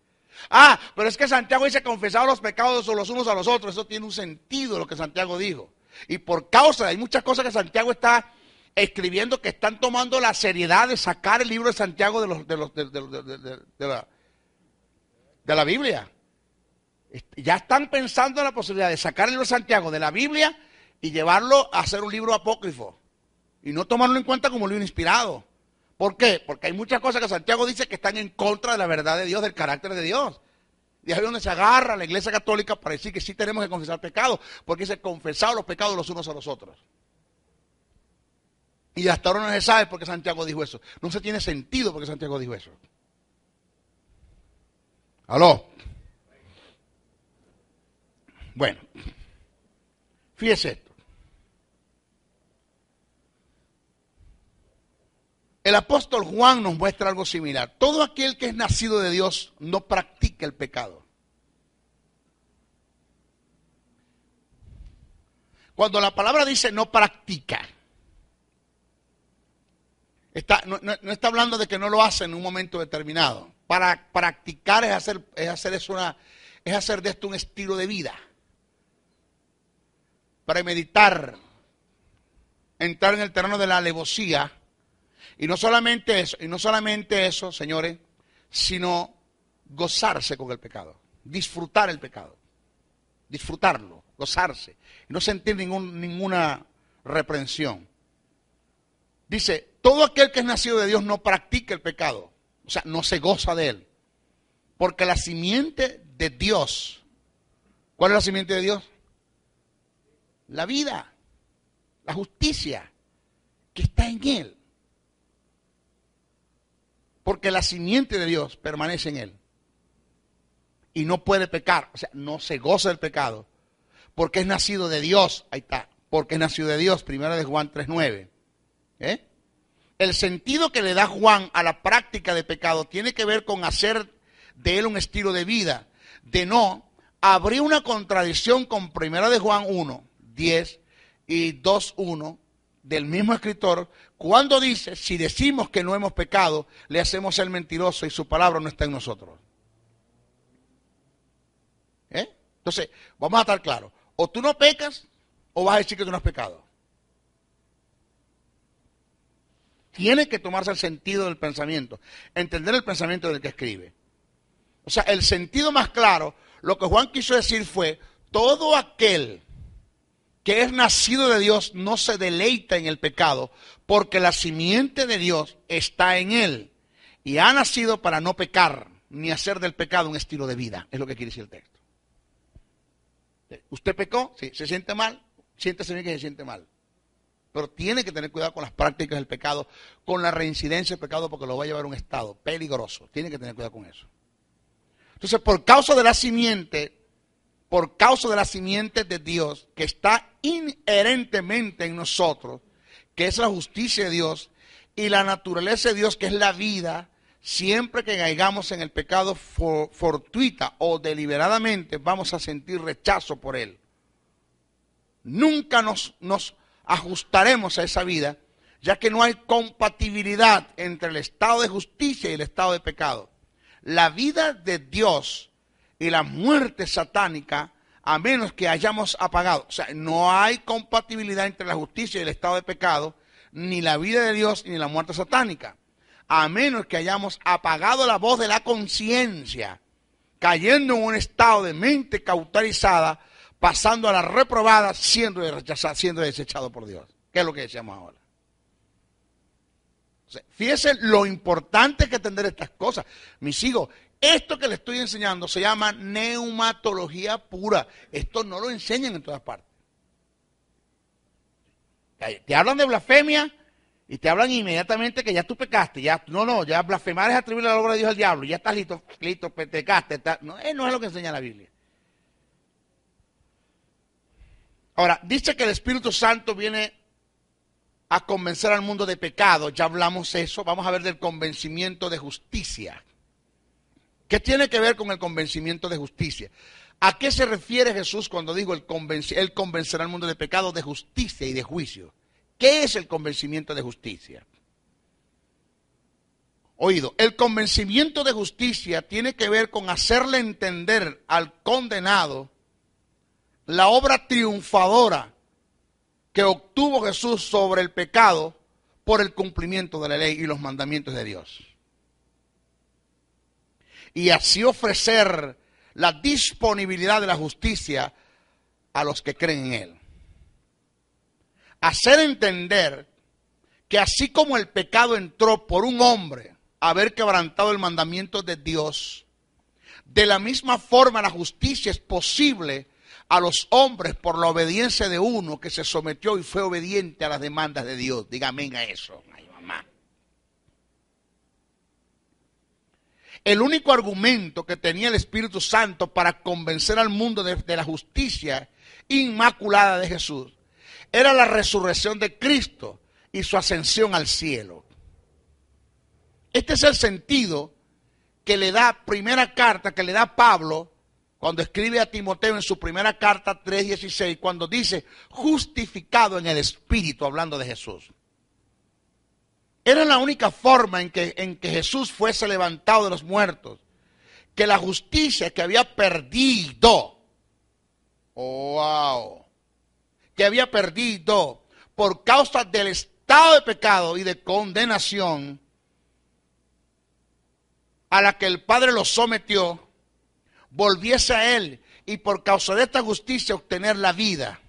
Ah, pero es que Santiago dice confesar los pecados los unos a los otros. Eso tiene un sentido lo que Santiago dijo. Y por causa, hay muchas cosas que Santiago está escribiendo que están tomando la seriedad de sacar el libro de Santiago de la Biblia. Ya están pensando en la posibilidad de sacar el libro de Santiago de la Biblia y llevarlo a hacer un libro apócrifo. Y no tomarlo en cuenta como un libro inspirado. ¿Por qué? Porque hay muchas cosas que Santiago dice que están en contra de la verdad de Dios, del carácter de Dios. Y ahí es donde se agarra la Iglesia Católica para decir que sí tenemos que confesar pecados, porque dice confesar los pecados los unos a los otros. Y hasta ahora no se sabe por qué Santiago dijo eso. No se tiene sentido por qué Santiago dijo eso. ¿Aló? Bueno, fíjese esto. El apóstol Juan nos muestra algo similar. Todo aquel que es nacido de Dios no practica el pecado. Cuando la palabra dice no practica, no está hablando de que no lo hace en un momento determinado. Para practicar es hacer de esto un estilo de vida. Premeditar, entrar en el terreno de la alevosía. Y no solamente eso, señores, sino gozarse con el pecado, disfrutar el pecado, disfrutarlo, gozarse, y no sentir ninguna reprensión. Dice, todo aquel que es nacido de Dios no practica el pecado, o sea, no se goza de él, porque la simiente de Dios, ¿cuál es la simiente de Dios? La vida, la justicia. que está en él. Porque la simiente de Dios permanece en él. Y no puede pecar, o sea, no se goza del pecado. Porque es nacido de Dios, ahí está. Porque es nacido de Dios, 1 de Juan 3:9. El sentido que le da Juan a la práctica de pecado tiene que ver con hacer de él un estilo de vida. De no, habría una contradicción con 1 de Juan 1:10 y 2:1 del mismo escritor, cuando dice, si decimos que no hemos pecado, le hacemos el mentiroso y su palabra no está en nosotros. Entonces, vamos a estar claros. O tú no pecas, o vas a decir que tú no has pecado. Tiene que tomarse el sentido del pensamiento, entender el pensamiento del que escribe. O sea, el sentido más claro, lo que Juan quiso decir fue, todo aquel que es nacido de Dios no se deleita en el pecado, porque la simiente de Dios está en él, y ha nacido para no pecar, ni hacer del pecado un estilo de vida, es lo que quiere decir el texto. ¿Usted pecó? Sí. ¿Se siente mal? Siéntese bien que se siente mal. Pero tiene que tener cuidado con las prácticas del pecado, con la reincidencia del pecado, porque lo va a llevar a un estado peligroso. Tiene que tener cuidado con eso. Entonces, por causa de la simiente de Dios, que está inherentemente en nosotros, que es la justicia de Dios, y la naturaleza de Dios, que es la vida, siempre que caigamos en el pecado fortuita o deliberadamente, vamos a sentir rechazo por él. Nunca nos ajustaremos a esa vida, ya que no hay compatibilidad entre el estado de justicia y el estado de pecado. La vida de Dios y la muerte satánica, a menos que hayamos apagado. O sea, no hay compatibilidad entre la justicia y el estado de pecado, ni la vida de Dios ni la muerte satánica. A menos que hayamos apagado la voz de la conciencia, cayendo en un estado de mente cauterizada, pasando a la reprobada, siendo rechazado, siendo desechado por Dios. ¿Qué es lo que decíamos ahora? O sea, fíjense lo importante que es entender estas cosas. Mis hijos, esto que les estoy enseñando se llama neumatología pura. Esto no lo enseñan en todas partes. Te hablan de blasfemia y te hablan inmediatamente que ya tú pecaste. Ya blasfemar es atribuir la obra de Dios al diablo. Ya estás listo, pecaste. No es lo que enseña la Biblia. Ahora, dice que el Espíritu Santo viene a convencer al mundo de pecado. Ya hablamos eso. Vamos a ver del convencimiento de justicia. ¿Qué tiene que ver con el convencimiento de justicia? ¿A qué se refiere Jesús cuando dijo él convencerá al mundo de pecado, de justicia y de juicio? ¿Qué es el convencimiento de justicia? Oído, el convencimiento de justicia tiene que ver con hacerle entender al condenado la obra triunfadora que obtuvo Jesús sobre el pecado por el cumplimiento de la ley y los mandamientos de Dios. Y así ofrecer la disponibilidad de la justicia a los que creen en él. Hacer entender que así como el pecado entró por un hombre a haber quebrantado el mandamiento de Dios, de la misma forma la justicia es posible a los hombres por la obediencia de uno que se sometió y fue obediente a las demandas de Dios. Dígame a eso, ay mamá. El único argumento que tenía el Espíritu Santo para convencer al mundo de la justicia inmaculada de Jesús era la resurrección de Cristo y su ascensión al cielo. Este es el sentido que le da primera carta, que le da Pablo cuando escribe a Timoteo en su primera carta 3:16, cuando dice justificado en el Espíritu, hablando de Jesús. Era la única forma en que Jesús fuese levantado de los muertos, que la justicia que había perdido, que había perdido por causa del estado de pecado y de condenación a la que el Padre lo sometió, volviese a él y por causa de esta justicia obtener la vida.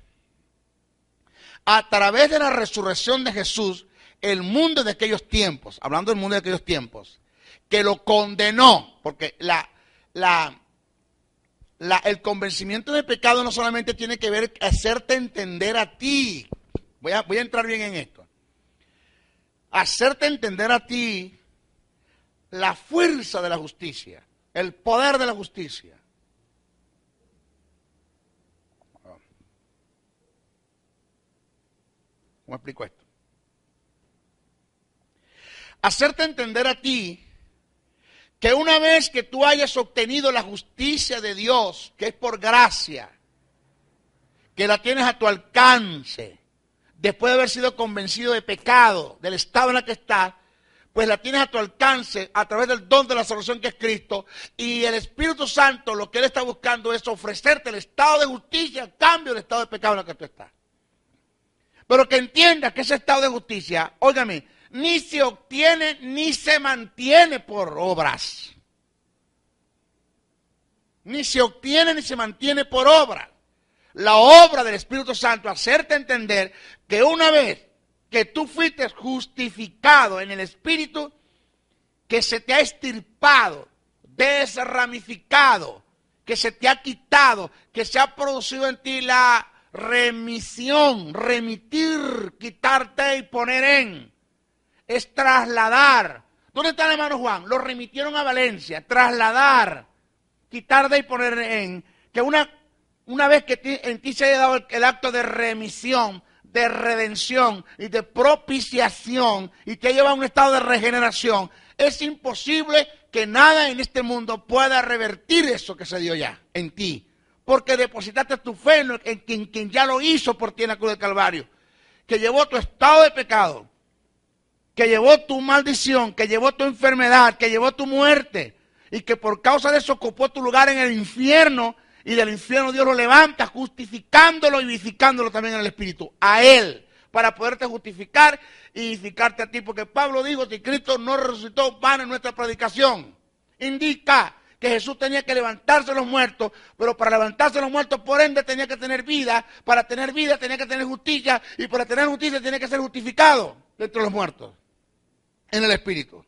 A través de la resurrección de Jesús, el mundo de aquellos tiempos, hablando del mundo de aquellos tiempos, que lo condenó, porque el convencimiento de pecado no solamente tiene que ver hacerte entender a ti. Voy a entrar bien en esto. hacerte entender a ti la fuerza de la justicia, el poder de la justicia. ¿Cómo explico esto? Hacerte entender a ti que una vez que tú hayas obtenido la justicia de Dios, que es por gracia, que la tienes a tu alcance, después de haber sido convencido de pecado, del estado en el que estás, pues la tienes a tu alcance a través del don de la salvación que es Cristo, y el Espíritu Santo lo que Él está buscando es ofrecerte el estado de justicia a cambio del estado de pecado en el que tú estás. Pero que entiendas que ese estado de justicia, óigame, ni se obtiene ni se mantiene por obras. Ni se obtiene ni se mantiene por obras. La obra del Espíritu Santo, hacerte entender que una vez que tú fuiste justificado en el Espíritu, que se te ha extirpado, desramificado, que se te ha quitado, que se ha producido en ti la remisión, remitir, quitarte y poner en, es trasladar. ¿Dónde está el hermano Juan? Lo remitieron a Valencia, trasladar, quitar de y poner en, que una vez que en ti se haya dado el acto de remisión, de redención y de propiciación y te lleva a un estado de regeneración, es imposible que nada en este mundo pueda revertir eso que se dio ya en ti. Porque depositaste tu fe en quien ya lo hizo por ti en la cruz del Calvario, que llevó tu estado de pecado, que llevó tu maldición, que llevó tu enfermedad, que llevó tu muerte, y que por causa de eso ocupó tu lugar en el infierno, y del infierno Dios lo levanta, justificándolo y vivificándolo también en el Espíritu, a Él, para poderte justificar y vivificarte a ti, porque Pablo dijo, si Cristo no resucitó, vana es nuestra predicación. Indica que Jesús tenía que levantarse de los muertos, pero para levantarse de los muertos, por ende, tenía que tener vida, para tener vida tenía que tener justicia, y para tener justicia tenía que ser justificado dentro de los muertos, en el Espíritu.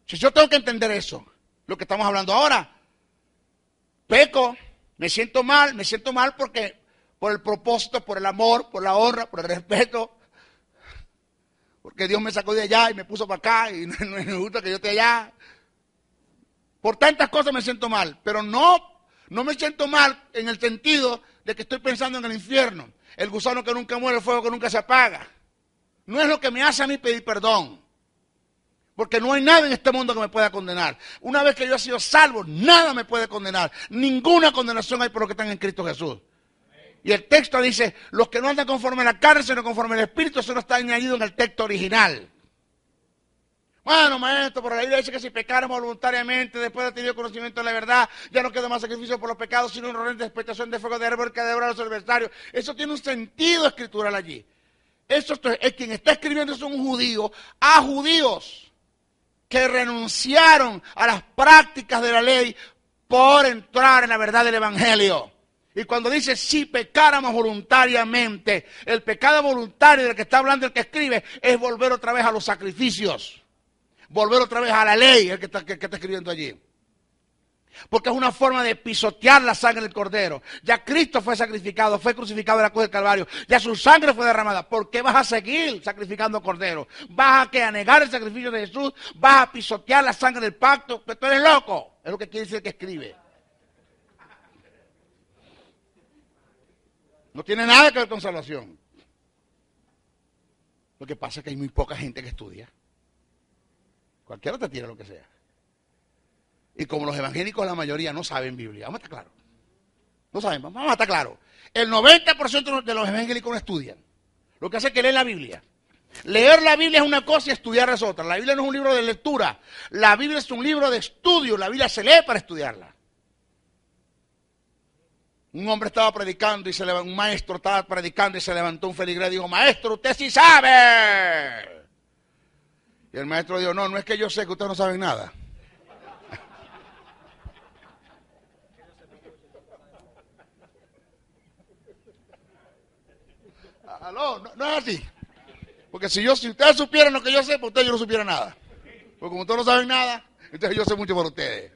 Si yo tengo que entender eso, lo que estamos hablando ahora, peco, me siento mal porque por el propósito, por el amor, por la honra, por el respeto, porque Dios me sacó de allá y me puso para acá y no me gusta que yo esté allá. Por tantas cosas me siento mal, pero no me siento mal en el sentido de que estoy pensando en el infierno, el gusano que nunca muere, el fuego que nunca se apaga. No es lo que me hace a mí pedir perdón. Porque no hay nada en este mundo que me pueda condenar. Una vez que yo he sido salvo, nada me puede condenar. Ninguna condenación hay por los que están en Cristo Jesús. Y el texto dice, los que no andan conforme a la carne, sino conforme al Espíritu, eso no está añadido en el texto original. Bueno, maestro, por la Biblia dice que si pecáramos voluntariamente, después de haber tenido conocimiento de la verdad, ya no queda más sacrificio por los pecados, sino una horrenda expectación de fuego de árbol que devora a los adversarios. Eso tiene un sentido escritural allí. Eso es quien está escribiendo es un judío a judíos que renunciaron a las prácticas de la ley por entrar en la verdad del Evangelio. Y cuando dice si pecáramos voluntariamente, el pecado voluntario del que está hablando el que escribe es volver otra vez a los sacrificios, volver otra vez a la ley, el que está escribiendo allí. Porque es una forma de pisotear la sangre del Cordero. Ya Cristo fue sacrificado, fue crucificado en la cruz del Calvario. Ya su sangre fue derramada. ¿Por qué vas a seguir sacrificando Cordero? ¿Vas a negar el sacrificio de Jesús? ¿Vas a pisotear la sangre del pacto? Pues tú eres loco. Es lo que quiere decir el que escribe. No tiene nada que ver con salvación. Lo que pasa es que hay muy poca gente que estudia. Cualquiera te tira lo que sea. Y como los evangélicos, la mayoría no saben Biblia. Vamos a estar claros. No saben, vamos a estar claros. El 90% de los evangélicos no estudian. Lo que hace es que leen la Biblia. Leer la Biblia es una cosa y estudiar es otra. La Biblia no es un libro de lectura. La Biblia es un libro de estudio. La Biblia se lee para estudiarla. Un hombre estaba predicando y un maestro estaba predicando y se levantó un feligrés y dijo, maestro, usted sí sabe. Y el maestro dijo, no es que yo sé que ustedes no saben nada. Aló, no es así. Porque si ustedes supieran lo que yo sé, pues ustedes yo no supiera nada. Porque como ustedes no saben nada, entonces yo sé mucho por ustedes.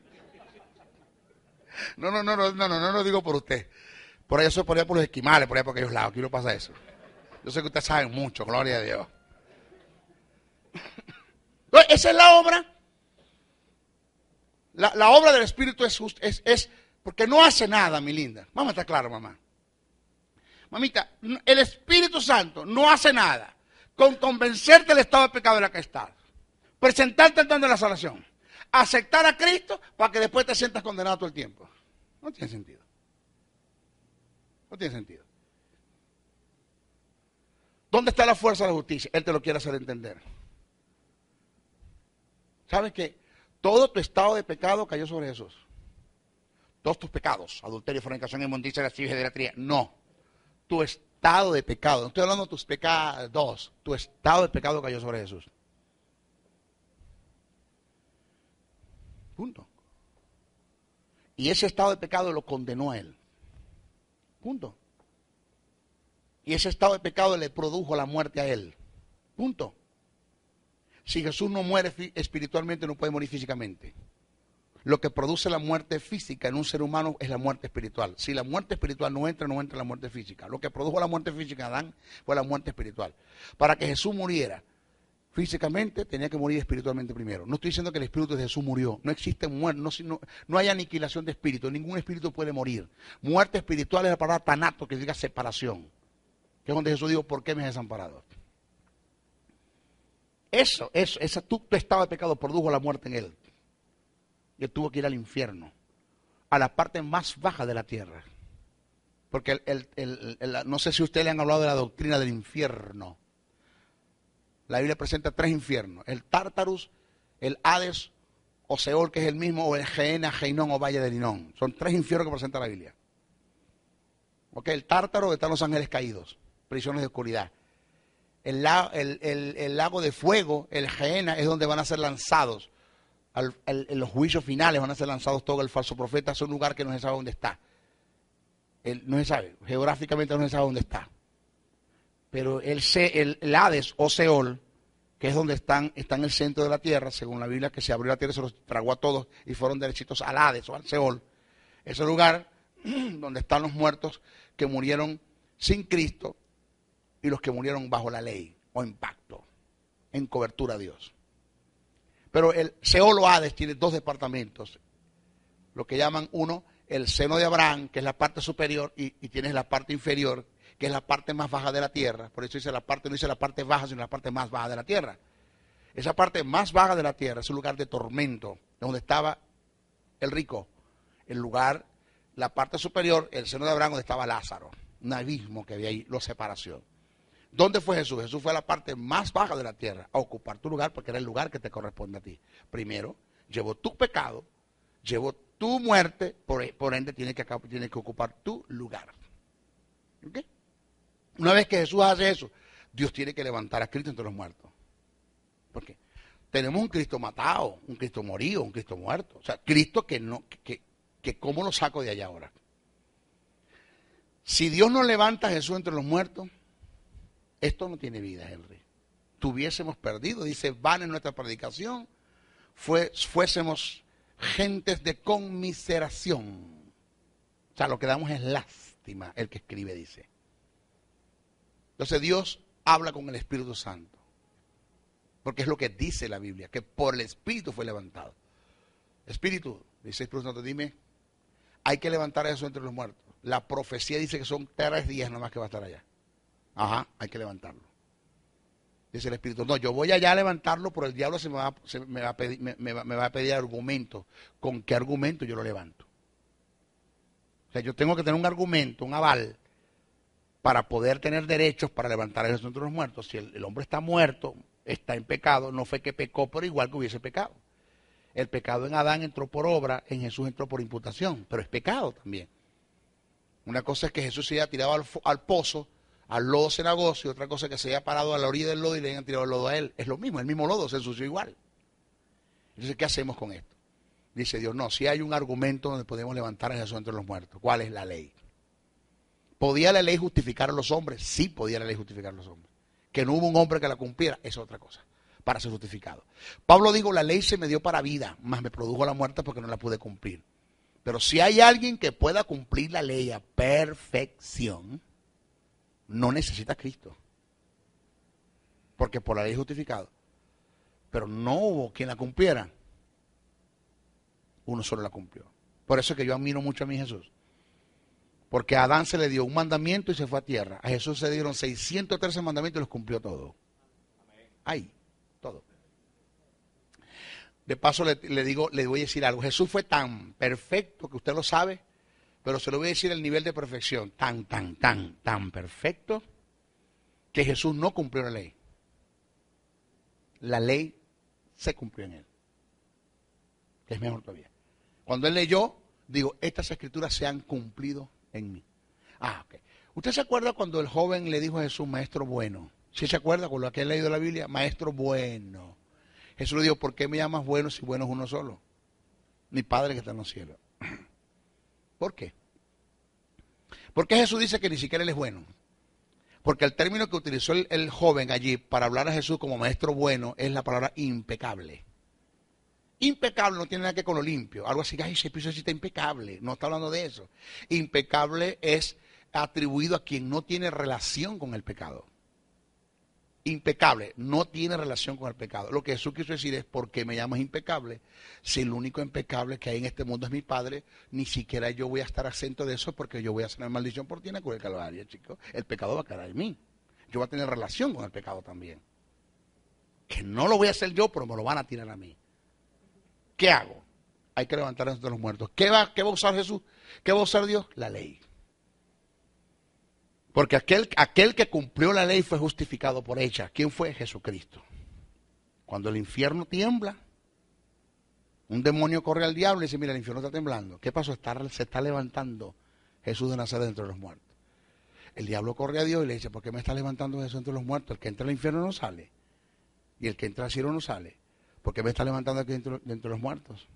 No lo digo por usted. Por allá soy por allá por los esquimales, por allá por aquellos lados. Aquí no pasa eso. Yo sé que ustedes saben mucho, gloria a Dios. Entonces, esa es la obra. La obra del Espíritu es porque no hace nada, mi linda. Vamos a estar claros, mamá. Mamita, el Espíritu Santo no hace nada con convencerte del estado de pecado de la que estás, presentarte al don de la salvación, aceptar a Cristo para que después te sientas condenado todo el tiempo. No tiene sentido. No tiene sentido. ¿Dónde está la fuerza de la justicia? Él te lo quiere hacer entender. ¿Sabes qué? Todo tu estado de pecado cayó sobre Jesús. Todos tus pecados, adulterio, fornicación, inmundicia, lascivia, idolatría. No. Tu estado de pecado, no estoy hablando de tus pecados, tu estado de pecado cayó sobre Jesús. Punto. Y ese estado de pecado lo condenó a él. Punto. Y ese estado de pecado le produjo la muerte a él. Punto. Si Jesús no muere espiritualmente, no puede morir físicamente. Lo que produce la muerte física en un ser humano es la muerte espiritual. Si la muerte espiritual no entra la muerte física. Lo que produjo la muerte física en Adán fue la muerte espiritual. Para que Jesús muriera físicamente, tenía que morir espiritualmente primero. No estoy diciendo que el espíritu de Jesús murió. No existe muerte, no hay aniquilación de espíritu. Ningún espíritu puede morir. Muerte espiritual es la palabra tanato, que significa separación. Que es donde Jesús dijo, ¿por qué me has desamparado? Tu estado de pecado produjo la muerte en él. Y él tuvo que ir al infierno, a la parte más baja de la tierra. Porque no sé si ustedes le han hablado de la doctrina del infierno. La Biblia presenta 3 infiernos: el Tártarus, el Hades o Seol, que es el mismo, o el Gehenna, Geinón o Valle de Linón. Son 3 infiernos que presenta la Biblia. El Tártaro, donde están los ángeles caídos, prisiones de oscuridad. El lago de fuego, el Gehenna, es donde van a ser lanzados. En los juicios finales van a ser lanzados todo el falso profeta. Es un lugar que no se sabe dónde está. No se sabe, geográficamente no se sabe dónde está. Pero el Hades o Seol, que es donde están en el centro de la tierra, según la Biblia, que se abrió la tierra y se los tragó a todos y fueron derechitos al Hades o al Seol. Ese lugar donde están los muertos que murieron sin Cristo y los que murieron bajo la ley o en pacto, en cobertura a Dios. Pero el Seol o Hades tiene 2 departamentos. Lo que llaman uno, el seno de Abraham, que es la parte superior, y tienes la parte inferior, que es la parte más baja de la tierra. Por eso no dice la parte baja, sino la parte más baja de la tierra. Esa parte más baja de la tierra es un lugar de tormento, donde estaba el rico. El lugar, la parte superior, el seno de Abraham, donde estaba Lázaro. Un abismo que había ahí, la separación. ¿Dónde fue Jesús? Jesús fue a la parte más baja de la tierra, a ocupar tu lugar, porque era el lugar que te corresponde a ti. Primero, llevó tu pecado, llevó tu muerte, por ende tiene que ocupar tu lugar. ¿Okay? Una vez que Jesús hace eso, Dios tiene que levantar a Cristo entre los muertos. ¿Por qué? Tenemos un Cristo matado, un Cristo morido, un Cristo muerto. O sea, Cristo que ¿cómo lo saco de allá ahora? Si Dios no levanta a Jesús entre los muertos, esto no tiene vida, Henry. Tuviésemos perdido, dice, van en nuestra predicación, fuésemos gentes de conmiseración. O sea, lo que damos es lástima, el que escribe dice. Entonces Dios habla con el Espíritu Santo. Porque es lo que dice la Biblia, que por el Espíritu fue levantado. Espíritu, dice el Espíritu Santo, dime, hay que levantar a Jesús entre los muertos. La profecía dice que son 3 días nomás que va a estar allá. Ajá, hay que levantarlo. Dice el Espíritu, no, yo voy allá a levantarlo, pero el diablo me va a pedir argumentos. ¿Con qué argumento yo lo levanto? O sea, yo tengo que tener un argumento, un aval, para poder tener derechos para levantar a Jesús entre los muertos. Si el hombre está muerto, está en pecado, no fue que pecó, pero igual que hubiese pecado. El pecado en Adán entró por obra, en Jesús entró por imputación, pero es pecado también. Una cosa es que Jesús se haya tirado al pozo, al lodo cenagoso, y otra cosa es que se haya parado a la orilla del lodo y le hayan tirado el lodo a él. Es lo mismo, el mismo lodo se ensució igual. Entonces, ¿qué hacemos con esto? Dice Dios, no, si hay un argumento donde podemos levantar a Jesús entre los muertos. ¿Cuál es la ley? ¿Podía la ley justificar a los hombres? Sí, podía la ley justificar a los hombres. Que no hubo un hombre que la cumpliera, es otra cosa, para ser justificado. Pablo dijo, la ley se me dio para vida, mas me produjo la muerte porque no la pude cumplir. Pero si hay alguien que pueda cumplir la ley a perfección, no necesita a Cristo. Porque por la ley es justificado. pero no hubo quien la cumpliera. Uno solo la cumplió. Por eso es que yo admiro mucho a mi Jesús. Porque a Adán se le dio un mandamiento y se fue a tierra. A Jesús se dieron 613 mandamientos y los cumplió todos. Ahí, todo. De paso le voy a decir algo. Jesús fue tan perfecto que usted lo sabe, pero se lo voy a decir el nivel de perfección. Tan perfecto que Jesús no cumplió la ley. La ley se cumplió en él. Que es mejor todavía. Cuando él leyó, digo, estas escrituras se han cumplido en mí. Ok. ¿Usted se acuerda cuando el joven le dijo a Jesús, maestro bueno? ¿Sí se acuerda con lo que ha leído la Biblia? Maestro bueno. Jesús le dijo, ¿por qué me llamas bueno si bueno es uno solo? Mi Padre que está en los cielos. ¿Por qué? Porque Jesús dice que ni siquiera él es bueno. Porque el término que utilizó el joven allí para hablar a Jesús como maestro bueno es la palabra impecable. Impecable no tiene nada que ver con lo limpio. Algo así, ay, ese piso sí está impecable. No está hablando de eso. Impecable es atribuido a quien no tiene relación con el pecado. Impecable, no tiene relación con el pecado. Lo que Jesús quiso decir es, ¿por qué me llamas impecable? Si el único impecable que hay en este mundo es mi Padre, ni siquiera yo voy a estar exento de eso porque yo voy a hacer una maldición por ti en la cruz del Calvario, chicos. El pecado va a quedar en mí. Yo voy a tener relación con el pecado también. Que no lo voy a hacer yo, pero me lo van a tirar a mí. ¿Qué hago? Hay que levantarnos de los muertos. ¿Qué va a usar Jesús? ¿Qué va a usar Dios? La ley. Porque aquel que cumplió la ley fue justificado por ella. ¿Quién fue? Jesucristo. Cuando el infierno tiembla, un demonio corre al diablo y dice, mira, el infierno está temblando. ¿Qué pasó? Se está levantando Jesús de Nazaret entre los muertos. El diablo corre a Dios y le dice, ¿por qué me está levantando Jesús entre los muertos? El que entra al infierno no sale. Y el que entra al cielo no sale. ¿Por qué me está levantando aquí dentro de los muertos?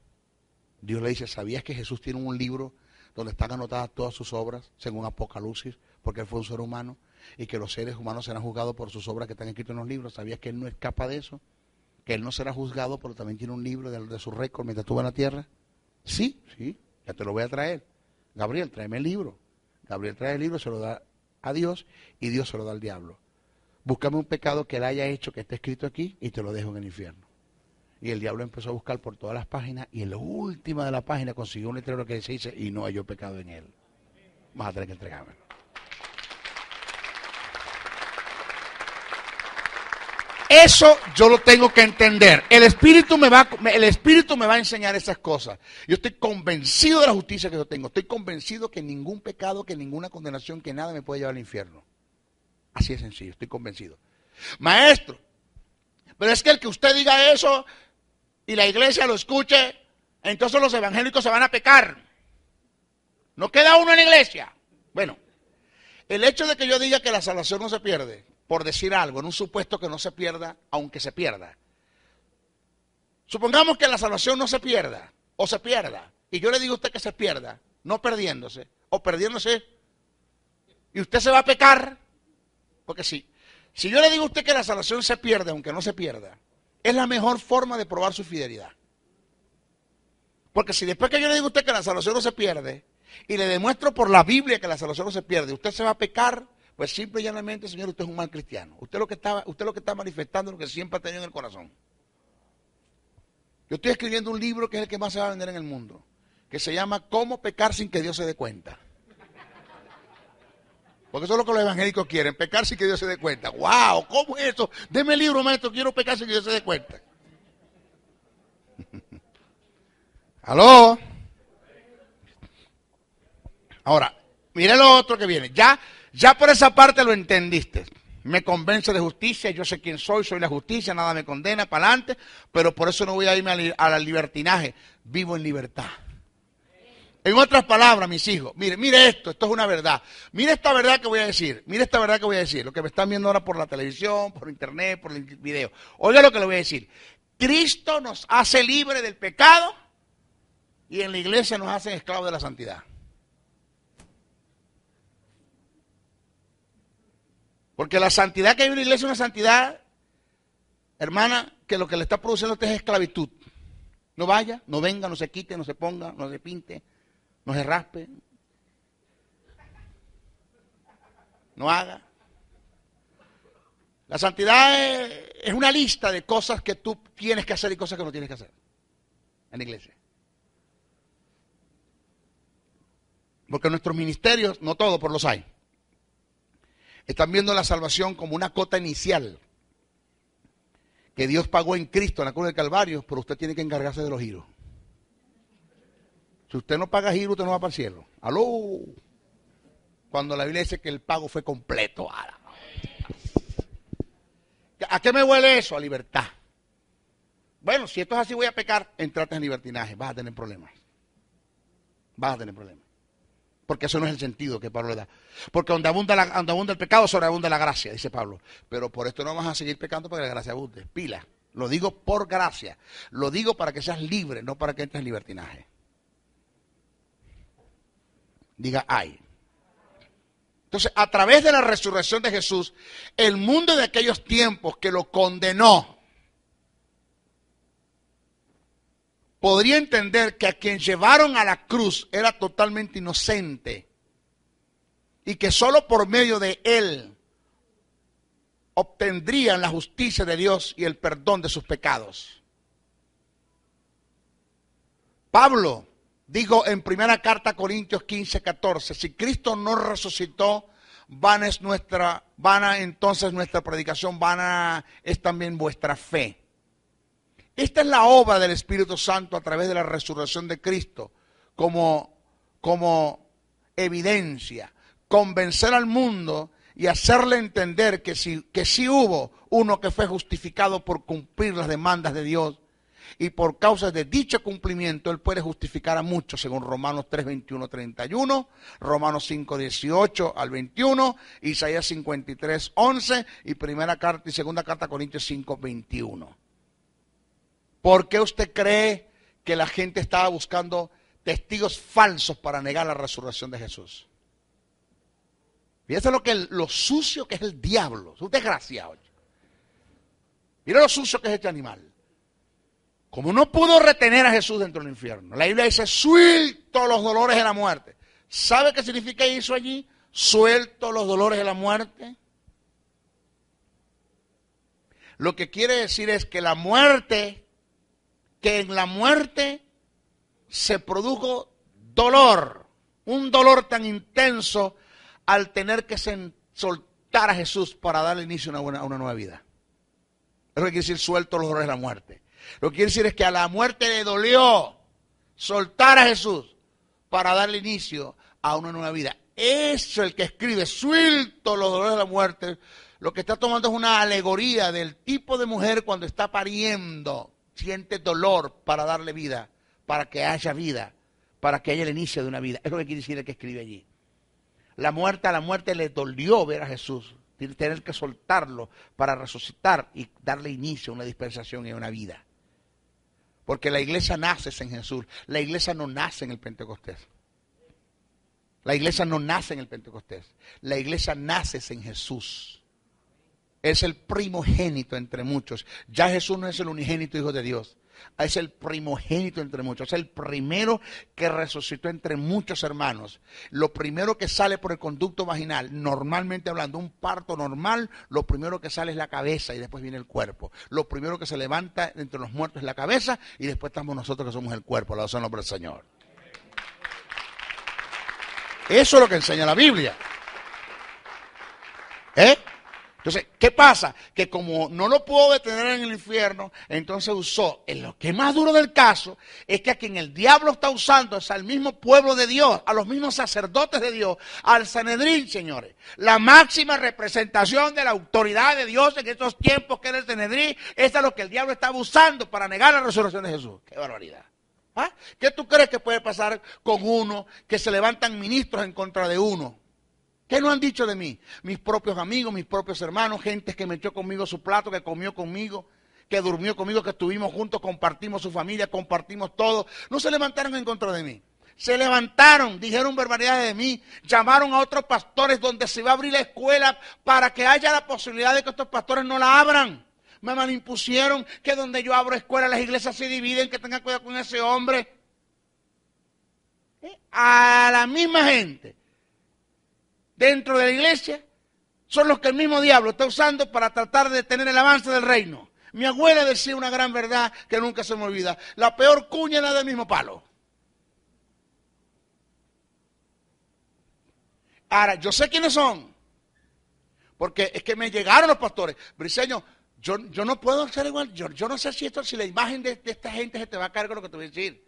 Dios le dice, ¿sabías que Jesús tiene un libro donde están anotadas todas sus obras, según Apocalipsis, porque él fue un ser humano, y que los seres humanos serán juzgados por sus obras que están escritas en los libros? ¿Sabías que él no escapa de eso? Que él no será juzgado, pero también tiene un libro de su récord mientras estuvo en la tierra. Sí, ya te lo voy a traer. Gabriel, tráeme el libro. Gabriel trae el libro, se lo da a Dios, y Dios se lo da al diablo. Búscame un pecado que él haya hecho, que esté escrito aquí, y te lo dejo en el infierno. Y el diablo empezó a buscar por todas las páginas, y en la última de la página consiguió un letrero que dice, y no halló pecado en él. Vas a tener que entregármelo. Eso yo lo tengo que entender. El Espíritu me va a enseñar esas cosas. Yo estoy convencido de la justicia que yo tengo. Estoy convencido que ningún pecado, que ninguna condenación, que nada me puede llevar al infierno. Así de sencillo, estoy convencido. Maestro, pero es que el que usted diga eso y la iglesia lo escuche, entonces los evangélicos se van a pecar. No queda uno en la iglesia. Bueno, el hecho de que yo diga que la salvación no se pierde, por decir algo, en un supuesto que no se pierda, aunque se pierda. Supongamos que la salvación no se pierda, o se pierda, y yo le digo a usted que se pierda, no perdiéndose, o perdiéndose, y usted se va a pecar, porque si yo le digo a usted que la salvación se pierde, aunque no se pierda, es la mejor forma de probar su fidelidad. Porque si después que yo le digo a usted que la salvación no se pierde, y le demuestro por la Biblia que la salvación no se pierde, usted se va a pecar, pues simple y llanamente, señor, usted es un mal cristiano. Usted lo que está manifestando es lo que siempre ha tenido en el corazón. Yo estoy escribiendo un libro que es el que más se va a vender en el mundo, que se llama ¿Cómo pecar sin que Dios se dé cuenta? Porque eso es lo que los evangélicos quieren, pecar sin que Dios se dé cuenta. ¡Wow! ¿Cómo es eso? Deme el libro, maestro, quiero pecar sin que Dios se dé cuenta. ¿Aló? Ahora, mire lo otro que viene. Ya por esa parte lo entendiste. Me convence de justicia, yo sé quién soy la justicia, nada me condena, para adelante, pero por eso no voy a irme al libertinaje. Vivo en libertad. En otras palabras, mis hijos, mire esto es una verdad. Mire esta verdad que voy a decir, lo que me están viendo ahora por la televisión, por internet, por el video. Oiga lo que le voy a decir. Cristo nos hace libre del pecado y en la iglesia nos hacen esclavos de la santidad. Porque la santidad que hay en la iglesia es una santidad, hermana, que lo que le está produciendo a usted es esclavitud. No vaya, no venga, no se quite, no se ponga, no se pinte, no se raspe, no haga. La santidad es una lista de cosas que tú tienes que hacer y cosas que no tienes que hacer en la iglesia. Porque nuestros ministerios, no todos, pero los hay, están viendo la salvación como una cota inicial que Dios pagó en Cristo en la cruz del Calvario, pero usted tiene que encargarse de los giros. Si usted no paga giro, usted no va para el cielo. ¡Aló! Cuando la Biblia dice que el pago fue completo. ¿A qué me huele eso? A libertad. Bueno, si esto es así, voy a pecar, entrate en libertinaje, vas a tener problemas. Vas a tener problemas. Porque eso no es el sentido que Pablo le da. Porque donde abunda el pecado, sobreabunda la gracia, dice Pablo. Pero por esto no vas a seguir pecando para que la gracia abunde. Pila. Lo digo por gracia. Lo digo para que seas libre, no para que entres en libertinaje. Diga, ay. Entonces, a través de la resurrección de Jesús, el mundo de aquellos tiempos que lo condenó, podría entender que a quien llevaron a la cruz era totalmente inocente y que solo por medio de él obtendrían la justicia de Dios y el perdón de sus pecados. Pablo dijo en primera carta a Corintios 15:14, si Cristo no resucitó, vana entonces nuestra predicación, vana es también vuestra fe. Esta es la obra del Espíritu Santo a través de la resurrección de Cristo, como evidencia, convencer al mundo y hacerle entender que sí hubo uno que fue justificado por cumplir las demandas de Dios, y por causa de dicho cumplimiento él puede justificar a muchos, según Romanos 3:21-31, Romanos 5:18 al 21, Isaías 53:11 y primera carta y segunda carta a Corintios 5:21. ¿Por qué usted cree que la gente estaba buscando testigos falsos para negar la resurrección de Jesús? Fíjese lo sucio que es el diablo. Es un desgraciado. Mira lo sucio que es este animal. Como no pudo retener a Jesús dentro del infierno, la Biblia dice, suelto los dolores de la muerte. ¿Sabe qué significa eso allí? Suelto los dolores de la muerte. Lo que quiere decir es que en la muerte se produjo dolor, un dolor tan intenso al tener que soltar a Jesús para darle inicio a una nueva vida. Eso quiere decir suelto los dolores de la muerte. Lo que quiere decir es que a la muerte le dolió soltar a Jesús para darle inicio a una nueva vida. Eso, el que escribe, suelto los dolores de la muerte, lo que está tomando es una alegoría del tipo de mujer cuando está pariendo, siente dolor para darle vida, para que haya vida, para que haya el inicio de una vida. Es lo que quiere decir el que escribe allí. A la muerte le dolió ver a Jesús, tener que soltarlo para resucitar y darle inicio a una dispensación y a una vida. Porque la iglesia nace en Jesús. La iglesia no nace en el Pentecostés. La iglesia no nace en el Pentecostés. La iglesia nace en Jesús. Es el primogénito entre muchos. Ya Jesús no es el unigénito Hijo de Dios. Es el primogénito entre muchos. Es el primero que resucitó entre muchos hermanos. Lo primero que sale por el conducto vaginal, normalmente hablando, un parto normal, lo primero que sale es la cabeza y después viene el cuerpo. Lo primero que se levanta entre los muertos es la cabeza y después estamos nosotros que somos el cuerpo. Alabado sea el nombre del Señor. Eso es lo que enseña la Biblia. Entonces, ¿qué pasa? Que como no lo pudo detener en el infierno, entonces usó, en lo que es más duro del caso, es que a quien el diablo está usando es al mismo pueblo de Dios, a los mismos sacerdotes de Dios, al Sanedrín, señores. La máxima representación de la autoridad de Dios en estos tiempos que era el Sanedrín, es a lo que el diablo estaba usando para negar la resurrección de Jesús. ¡Qué barbaridad! ¿Ah? ¿Qué tú crees que puede pasar con uno que se levantan ministros en contra de uno? ¿Qué no han dicho de mí? Mis propios amigos, mis propios hermanos, gente que me echó conmigo su plato, que comió conmigo, que durmió conmigo, que estuvimos juntos, compartimos su familia, compartimos todo. No se levantaron en contra de mí. Se levantaron, dijeron barbaridades de mí, llamaron a otros pastores donde se va a abrir la escuela para que haya la posibilidad de que estos pastores no la abran. Me manimpusieron que donde yo abro escuela las iglesias se dividen, que tengan cuidado con ese hombre. A la misma gente dentro de la iglesia son los que el mismo diablo está usando para tratar de detener el avance del reino. Mi abuela decía una gran verdad que nunca se me olvida. La peor cuña es la del mismo palo. Ahora, yo sé quiénes son. Porque es que me llegaron los pastores. Briseño, yo no puedo ser igual. Yo no sé si la imagen de esta gente se te va a caer con lo que te voy a decir.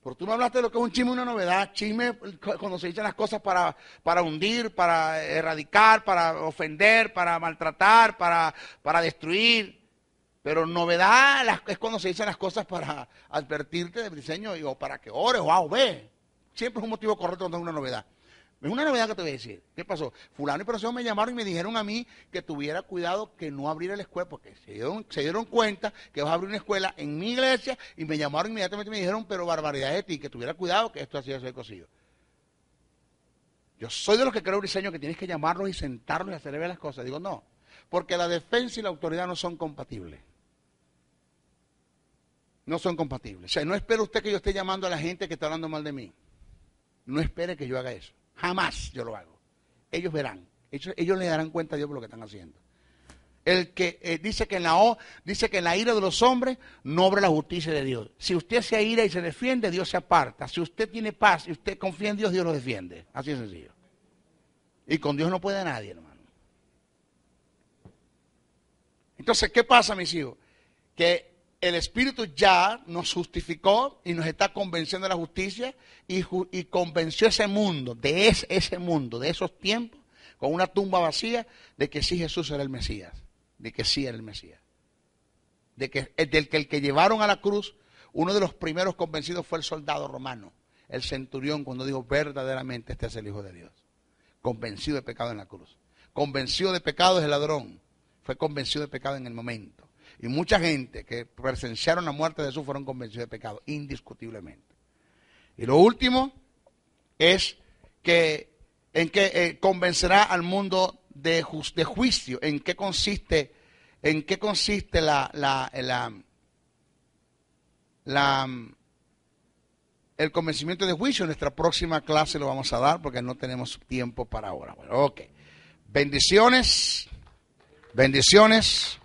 Porque tú me hablaste de lo que es un chisme, una novedad. Chisme cuando se dicen las cosas para hundir, para erradicar, para ofender, para maltratar, para destruir. Pero novedad es cuando se dicen las cosas para advertirte de Briseño o para que ores o A o B. Siempre es un motivo correcto cuando es una novedad. Es una novedad que te voy a decir. ¿Qué pasó? Fulano y persona me llamaron y me dijeron a mí que tuviera cuidado que no abriera la escuela, porque se dieron cuenta que vas a abrir una escuela en mi iglesia y me llamaron inmediatamente y me dijeron, pero barbaridad de ti, que tuviera cuidado que esto hacía ser cocido. Yo soy de los que creo, Briseño, que tienes que llamarlos y sentarlos y hacerle ver las cosas. Digo, no, porque la defensa y la autoridad no son compatibles. No son compatibles. O sea, no espere usted que yo esté llamando a la gente que está hablando mal de mí. No espere que yo haga eso. Jamás yo lo hago. Ellos verán. Ellos le darán cuenta a Dios por lo que están haciendo. El que dice que en la ira de los hombres no obra la justicia de Dios. Si usted se aira y se defiende, Dios se aparta. Si usted tiene paz y usted confía en Dios, Dios lo defiende. Así de sencillo. Y con Dios no puede nadie, hermano. Entonces, ¿qué pasa, mis hijos? Que el Espíritu ya nos justificó y nos está convenciendo de la justicia y convenció ese mundo, de esos tiempos, con una tumba vacía, de que sí Jesús era el Mesías, de que sí era el Mesías. Del que el que llevaron a la cruz, uno de los primeros convencidos fue el soldado romano, el centurión, cuando dijo verdaderamente este es el Hijo de Dios. Convencido de pecado en la cruz. Convencido de pecado es el ladrón. Fue convencido de pecado en el momento. Y mucha gente que presenciaron la muerte de Jesús fueron convencidos de pecado, indiscutiblemente. Y lo último es que convencerá al mundo de juicio. ¿En qué consiste el convencimiento de juicio? En nuestra próxima clase lo vamos a dar porque no tenemos tiempo para ahora. Bueno, ok. Bendiciones. Bendiciones.